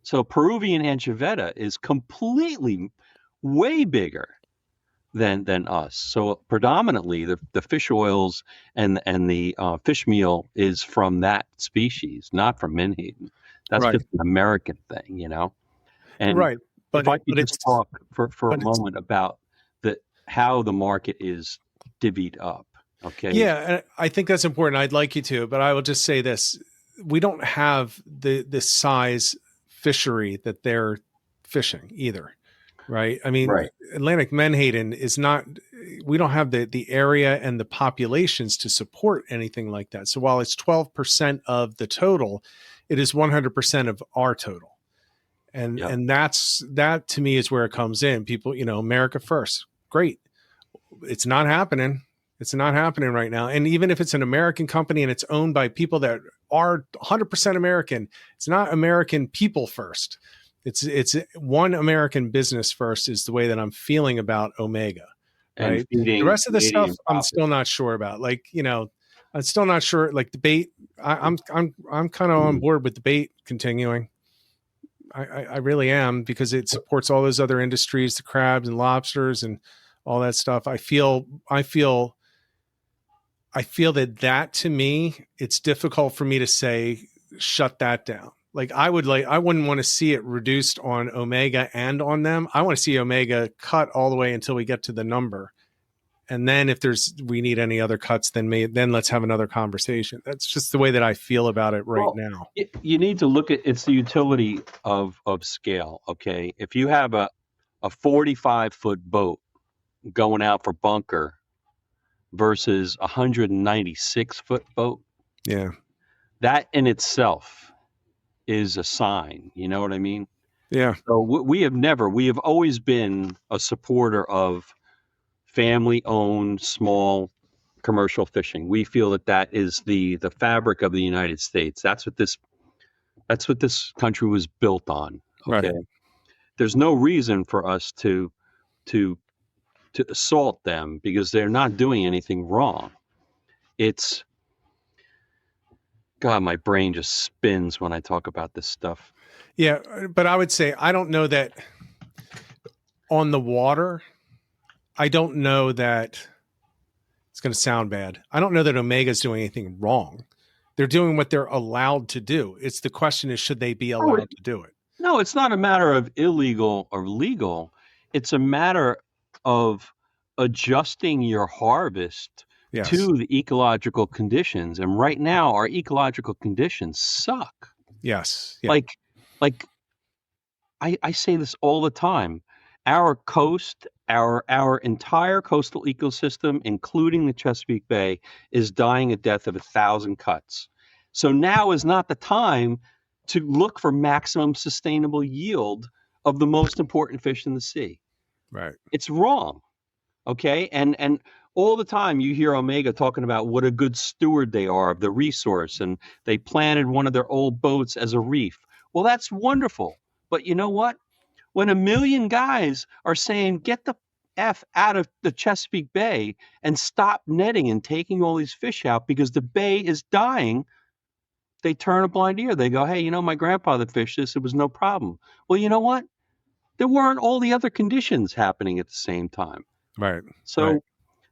So Peruvian anchoveta is completely way bigger than us. So predominantly the fish oils and the fish meal is from that species, not from Menhaden. That's
Right.
just an American thing, And
Right. But
if I could
it's
just talk for a moment about how the market is divvied up. Okay.
Yeah, I think that's important. I'd like you to, but I will just say this: we don't have the size fishery that they're fishing either, right? I mean,
Right.
Atlantic Menhaden is not. We don't have the area and the populations to support anything like that. So while it's 12% of the total, it is 100% of our total, and
Yep.
and that to me is where it comes in. People, America first, great. It's not happening. It's not happening right now. And even if it's an American company and it's owned by people that are 100% American, it's not American people first. It's one American business first is the way that I'm feeling about Omega. Right. The rest of the stuff I'm still not sure about. Like, I'm still not sure. Like the bait, I'm kind of on board with the bait continuing. I really am, because it supports all those other industries, the crabs and lobsters and all that stuff. I feel that to me, it's difficult for me to say, shut that down. Like I wouldn't want to see it reduced on Omega and on them. I want to see Omega cut all the way until we get to the number. And then if we need any other cuts, then let's have another conversation. That's just the way that I feel about it now.
You need to look at it's the utility of scale. Okay. If you have a 45-foot boat going out for bunker versus a 196-foot boat,
yeah,
that in itself is a sign. You know what I mean?
Yeah.
So we have always been a supporter of family-owned small commercial fishing. We feel that is the fabric of the United States. That's what this country was built on. Okay.
Right.
There's no reason for us to assault them because they're not doing anything wrong. It's God, my brain just spins when I talk about this stuff.
Yeah, but I would say I don't know that on the water. I don't know that it's going to sound bad. I don't know that Omega's doing anything wrong. They're doing what they're allowed to do. It's the question is, should they be allowed to do it?
No, it's not a matter of illegal or legal. It's a matter of adjusting your harvest to the ecological conditions. And right now, our ecological conditions suck.
Yes. Yeah.
Like I say this all the time. Our coast, our entire coastal ecosystem, including the Chesapeake Bay, is dying a death of 1,000 cuts. So now is not the time to look for maximum sustainable yield of the most important fish in the sea.
Right.
It's wrong. Okay. And all the time you hear Omega talking about what a good steward they are of the resource, and they planted one of their old boats as a reef. Well, that's wonderful. But you know what? When a million guys are saying, get the F out of the Chesapeake Bay and stop netting and taking all these fish out because the bay is dying, they turn a blind ear. They go, hey, my grandfather fished this. It was no problem. Well, you know what? There weren't all the other conditions happening at the same time.
Right.
So,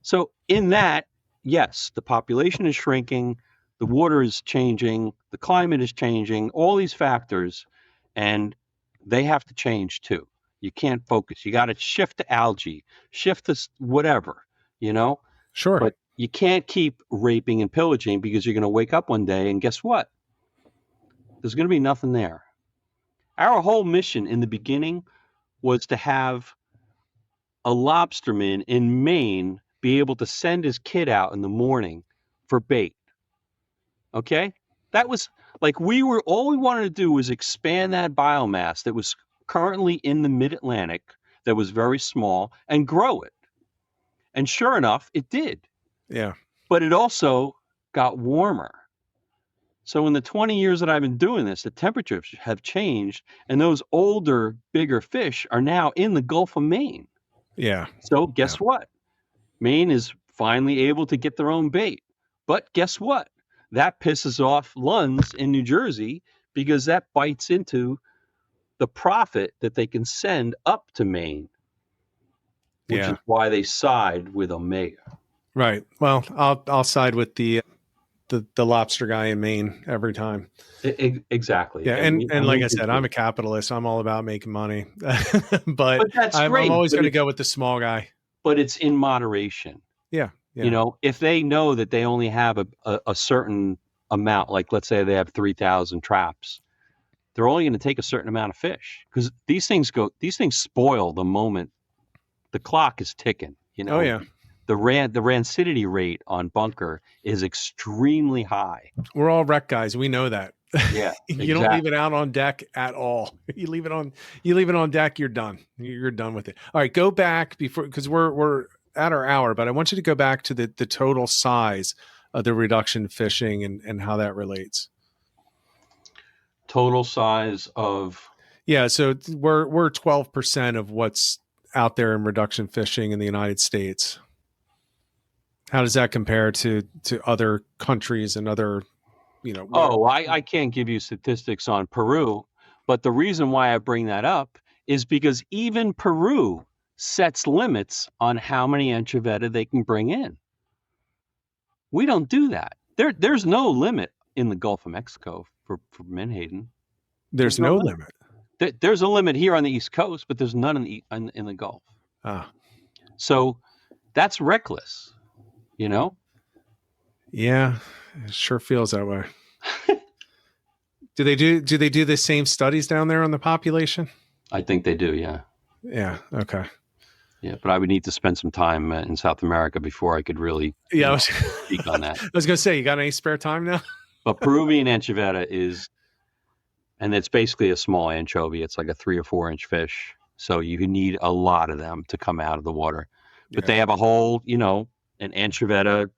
so in that, yes, the population is shrinking, the water is changing, the climate is changing, all these factors, and they have to change too. You can't focus. You got to shift to algae, shift to whatever,
Sure.
But you can't keep raping and pillaging, because you're going to wake up one day and guess what? There's going to be nothing there. Our whole mission in the beginning was to have a lobsterman in Maine be able to send his kid out in the morning for bait. Okay? That was like all we wanted to do was expand that biomass that was currently in the mid-Atlantic, that was very small, and grow it. And sure enough, it did.
Yeah.
But it also got warmer. So in the 20 years that I've been doing this, the temperatures have changed, and those older, bigger fish are now in the Gulf of Maine.
Yeah.
So guess what? Maine is finally able to get their own bait. But guess what? That pisses off Lunds in New Jersey, because that bites into the profit that they can send up to Maine, which is why they side with Omega.
Right. Well, I'll side with the lobster guy in Maine every time.
Exactly.
Yeah, and like I said, I'm a capitalist. I'm all about making money, but that's I'm always going to go with the small guy.
But it's in moderation.
Yeah.
If they know that they only have a certain amount, like let's say they have 3,000 traps, they're only going to take a certain amount of fish, because these things spoil the moment the clock is ticking.
Oh yeah.
The rancidity rate on bunker is extremely high.
We're all wreck guys. We know that.
Yeah.
You don't leave it out on deck at all. You leave it on deck, you're done. You're done with it. All right, go back because we're at our hour, but I want you to go back to the total size of the reduction fishing and how that relates.
Total size of?
Yeah, so we're 12% of what's out there in reduction fishing in the United States. How does that compare to other countries and other,
I can't give you statistics on Peru, but the reason why I bring that up is because even Peru sets limits on how many anchoveta they can bring in. We don't do that. There's no limit in the Gulf of Mexico for Menhaden.
There's no limit.
There's a limit here on the East Coast, but there's none in the Gulf. So that's reckless,
Yeah, it sure feels that way. Do they do the same studies down there on the population?
I think they do. Yeah.
Yeah. Okay.
Yeah, but I would need to spend some time in South America before I could really speak on that.
I was going to say, you got any spare time now?
But Peruvian anchoveta is, and it's basically a small anchovy. It's like a 3 or 4 inch fish. So you need a lot of them to come out of the water. But they have a whole, an anchoveta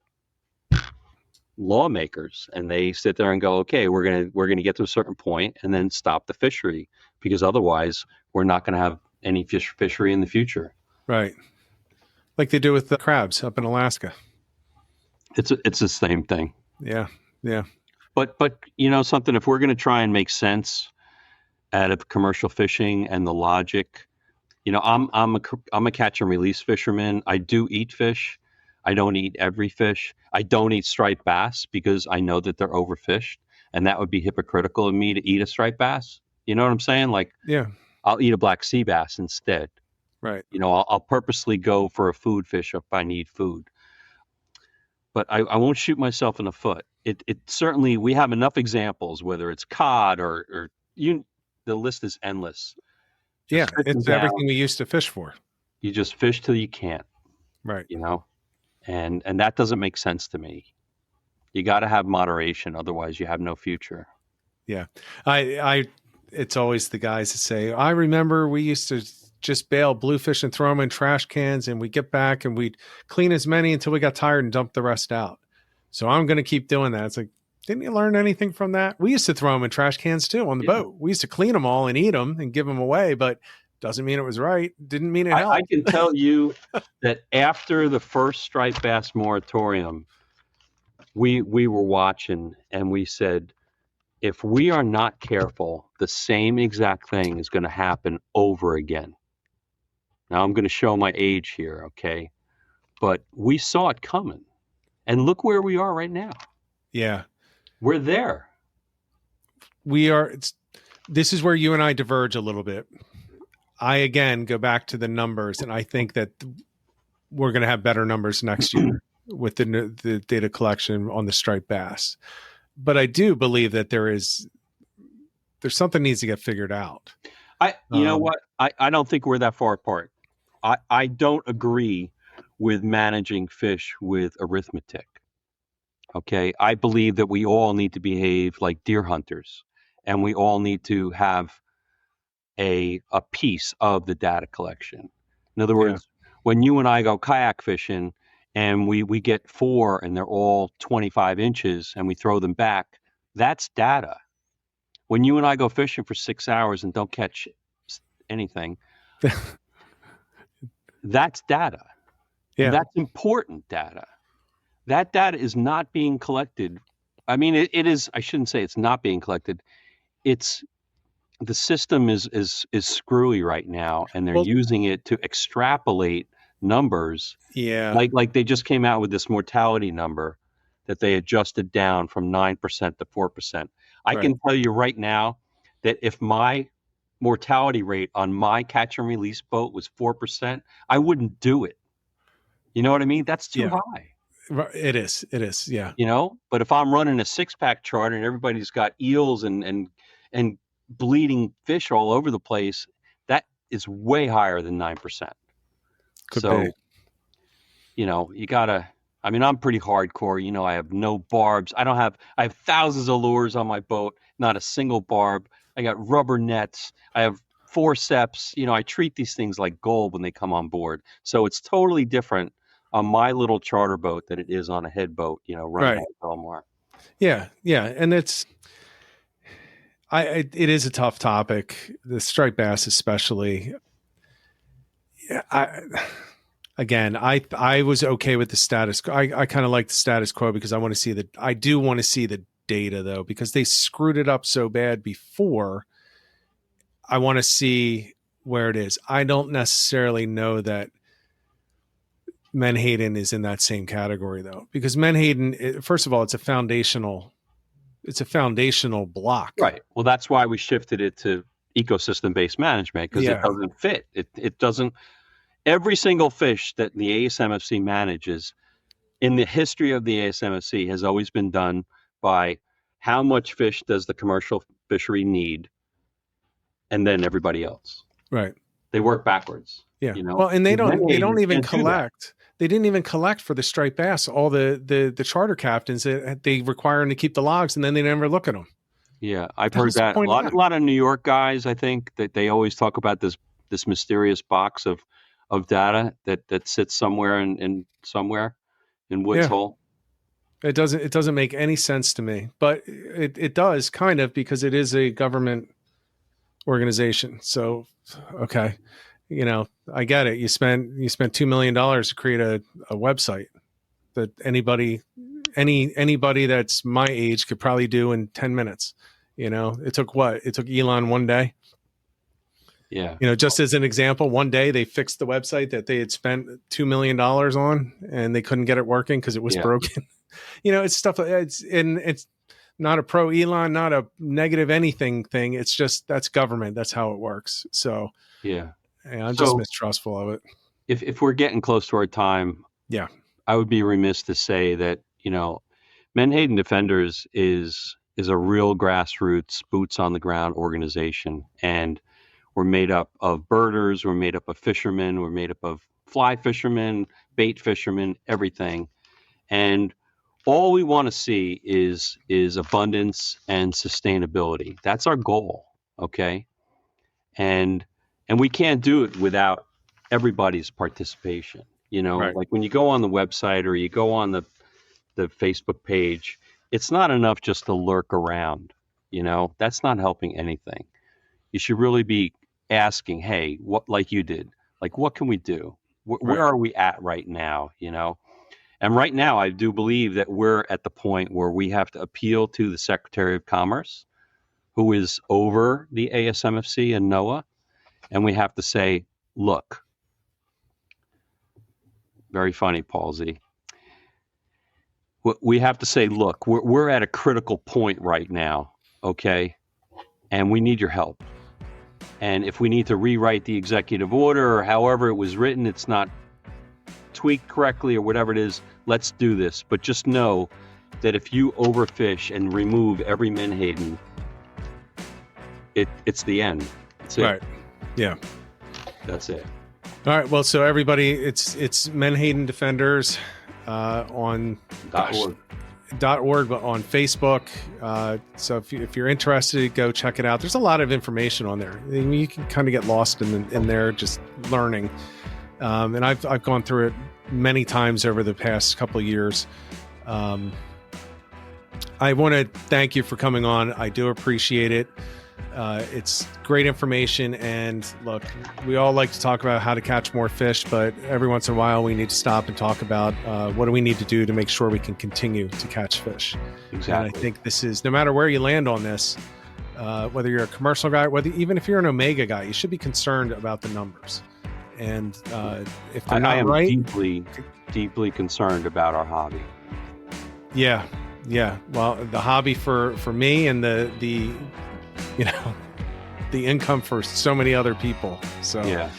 lawmakers, and they sit there and go, okay, we're gonna get to a certain point and then stop the fishery, because otherwise we're not going to have any fishery in the future.
Right, like they do with the crabs up in Alaska.
It's the same thing.
Yeah.
But something, if we're going to try and make sense out of commercial fishing and the logic, I'm a catch and release fisherman. I do eat fish. I don't eat every fish. I don't eat striped bass because I know that they're overfished, and that would be hypocritical of me to eat a striped bass. You know what I'm saying? Like,
yeah,
I'll eat a black sea bass instead.
Right.
I'll purposely go for a food fish if I need food. But I won't shoot myself in the foot. It certainly, we have enough examples, whether it's cod or the list is endless.
Yeah, it's everything we used to fish for.
You just fish till you can't.
Right.
And that doesn't make sense to me. You got to have moderation, otherwise you have no future.
Yeah. It's always the guys that say, I remember we used to just bail bluefish and throw them in trash cans, and we'd get back and we'd clean as many until we got tired and dump the rest out. So I'm going to keep doing that. It's like, didn't you learn anything from that? We used to throw them in trash cans too on the boat. We used to clean them all and eat them and give them away, but doesn't mean it was right. Didn't mean it helped.
I can tell you that after the first striped bass moratorium, we were watching and we said, if we are not careful, the same exact thing is going to happen over again. Now I'm going to show my age here, okay? But we saw it coming. And look where we are right now.
Yeah.
We're there.
We are. This is where you and I diverge a little bit. I, again, go back to the numbers, and I think that we're going to have better numbers next year with the data collection on the striped bass. But I do believe that there's something needs to get figured out.
You know what? I don't think we're that far apart. I don't agree with managing fish with arithmetic. Okay. I believe that we all need to behave like deer hunters, and we all need to have a piece of the data collection. In other words, when you and I go kayak fishing and we get 4 and they're all 25 inches and we throw them back, that's data. When you and I go fishing for 6 hours and don't catch anything, that's data. Yeah. That's important data. That data is not being collected. I mean, it is, I shouldn't say it's not being collected. The system is screwy right now, and they're using it to extrapolate numbers.
Yeah.
Like they just came out with this mortality number that they adjusted down from 9% to 4%. I can tell you right now that if my mortality rate on my catch and release boat was 4%, I wouldn't do it. You know what I mean? That's too high.
It is. Yeah.
You know, but if I'm running a 6-pack chart and everybody's got eels and bleeding fish all over the place, that is way higher than 9%.
Could be.
You know, you gotta, I mean, I'm pretty hardcore. You know, I have no barbs. I have thousands of lures on my boat, not a single barb. I got rubber nets. I have forceps. You know, I treat these things like gold when they come on board. So it's totally different on my little charter boat than it is on a head boat, you know, running out of Belmar.
Yeah. Yeah. And it is a tough topic. The striped bass, especially. I was okay with the status. I kind of like the status quo because I do want to see the data though, because they screwed it up so bad before. I want to see where it is. I don't necessarily know that Menhaden is in that same category though, because Menhaden, first of all, it's a foundational block.
Right. Well, that's why we shifted it to ecosystem-based management, because it doesn't fit. It doesn't. Every single fish that the ASMFC manages in the history of the ASMFC has always been done by how much fish does the commercial fishery need, and then everybody else.
Right.
They work backwards.
Yeah.
You know?
Well, and they don't even collect. They didn't even collect for the striped bass. All the charter captains, they require them to keep the logs, and then they never look at them.
Yeah, I've heard that a lot of New York guys. I think that they always talk about this mysterious box of data that sits somewhere in Woods Hole.
It doesn't make any sense to me, but it does kind of, because it is a government organization. So okay. You know, I get it. You spent $2 million to create a website that anybody that's my age could probably do in 10 minutes. You know, it took Elon one day.
Yeah.
You know, just as an example, one day they fixed the website that they had spent $2 million on, and they couldn't get it working because it was broken. You know, it's stuff. It's not a pro Elon, not a negative anything thing. It's just, that's government. That's how it works. So
yeah.
I'm just mistrustful of it.
If we're getting close to our time, I would be remiss to say that, you know, Menhaden Defenders is a real grassroots, boots on the ground organization, and we're made up of birders, we're made up of fishermen, we're made up of fly fishermen, bait fishermen, everything, and all we want to see is abundance and sustainability. That's our goal, okay? And And we can't do it without everybody's participation.
Right.
Like when you go on the website or you go on the Facebook page, it's not enough just to lurk around. That's not helping anything. You should really be asking, hey, what, like you did, like, what can we do? Where are we at right now? And right now, I do believe that we're at the point where we have to appeal to the Secretary of Commerce, who is over the ASMFC and NOAA, and we have to say, look, very funny, Paul Z. We have to say, look, we're at a critical point right now, okay? And we need your help. And if we need to rewrite the executive order or however it was written, it's not tweaked correctly or whatever it is, let's do this. But just know that if you overfish and remove every Menhaden, it's the end. That's it.
Right. Yeah.
That's it.
All right. Well, so everybody, it's Menhaden Defenders on
.org.
.org, but on Facebook. So if you're interested, go check it out. There's a lot of information on there. I mean, you can kind of get lost in there just learning. And I've gone through it many times over the past couple of years. I want to thank you for coming on. I do appreciate it. It's great information, and look, we all like to talk about how to catch more fish, but every once in a while we need to stop and talk about what do we need to do to make sure we can continue to catch fish.
Exactly.
And I think this is, no matter where you land on this, whether you're a commercial guy, even if you're an Omega guy, you should be concerned about the numbers. And if they're not right,
deeply, deeply concerned about our hobby.
Yeah. Well, the hobby for me, and the the income for so many other people. So, yeah.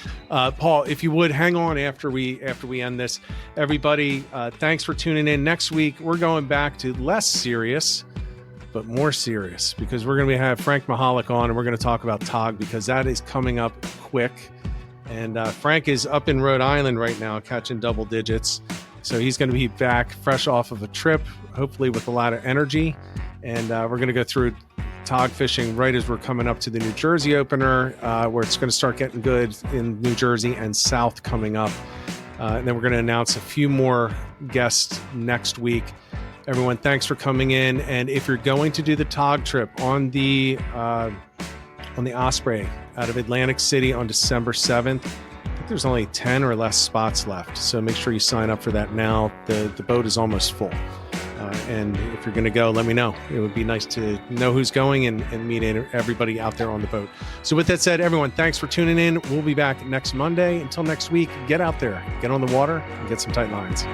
Paul, if you would hang on after we end this, everybody, thanks for tuning in. Next week, we're going back to less serious, but more serious, because we're going to have Frank Mahalik on, and we're going to talk about TOG, because that is coming up quick. And Frank is up in Rhode Island right now catching double digits. So he's going to be back fresh off of a trip, hopefully with a lot of energy. And we're going to go through TOG fishing right as we're coming up to the New Jersey opener, where it's going to start getting good in New Jersey and South coming up. And then we're going to announce a few more guests next week. Everyone, thanks for coming in. And if you're going to do the TOG trip on the Osprey out of Atlantic City on December 7th, I think there's only 10 or less spots left. So make sure you sign up for that now. The boat is almost full. And if you're going to go, let me know. It would be nice to know who's going and meet everybody out there on the boat. So with that said, everyone, thanks for tuning in. We'll be back next Monday. Until next week, get out there, get on the water, and get some tight lines.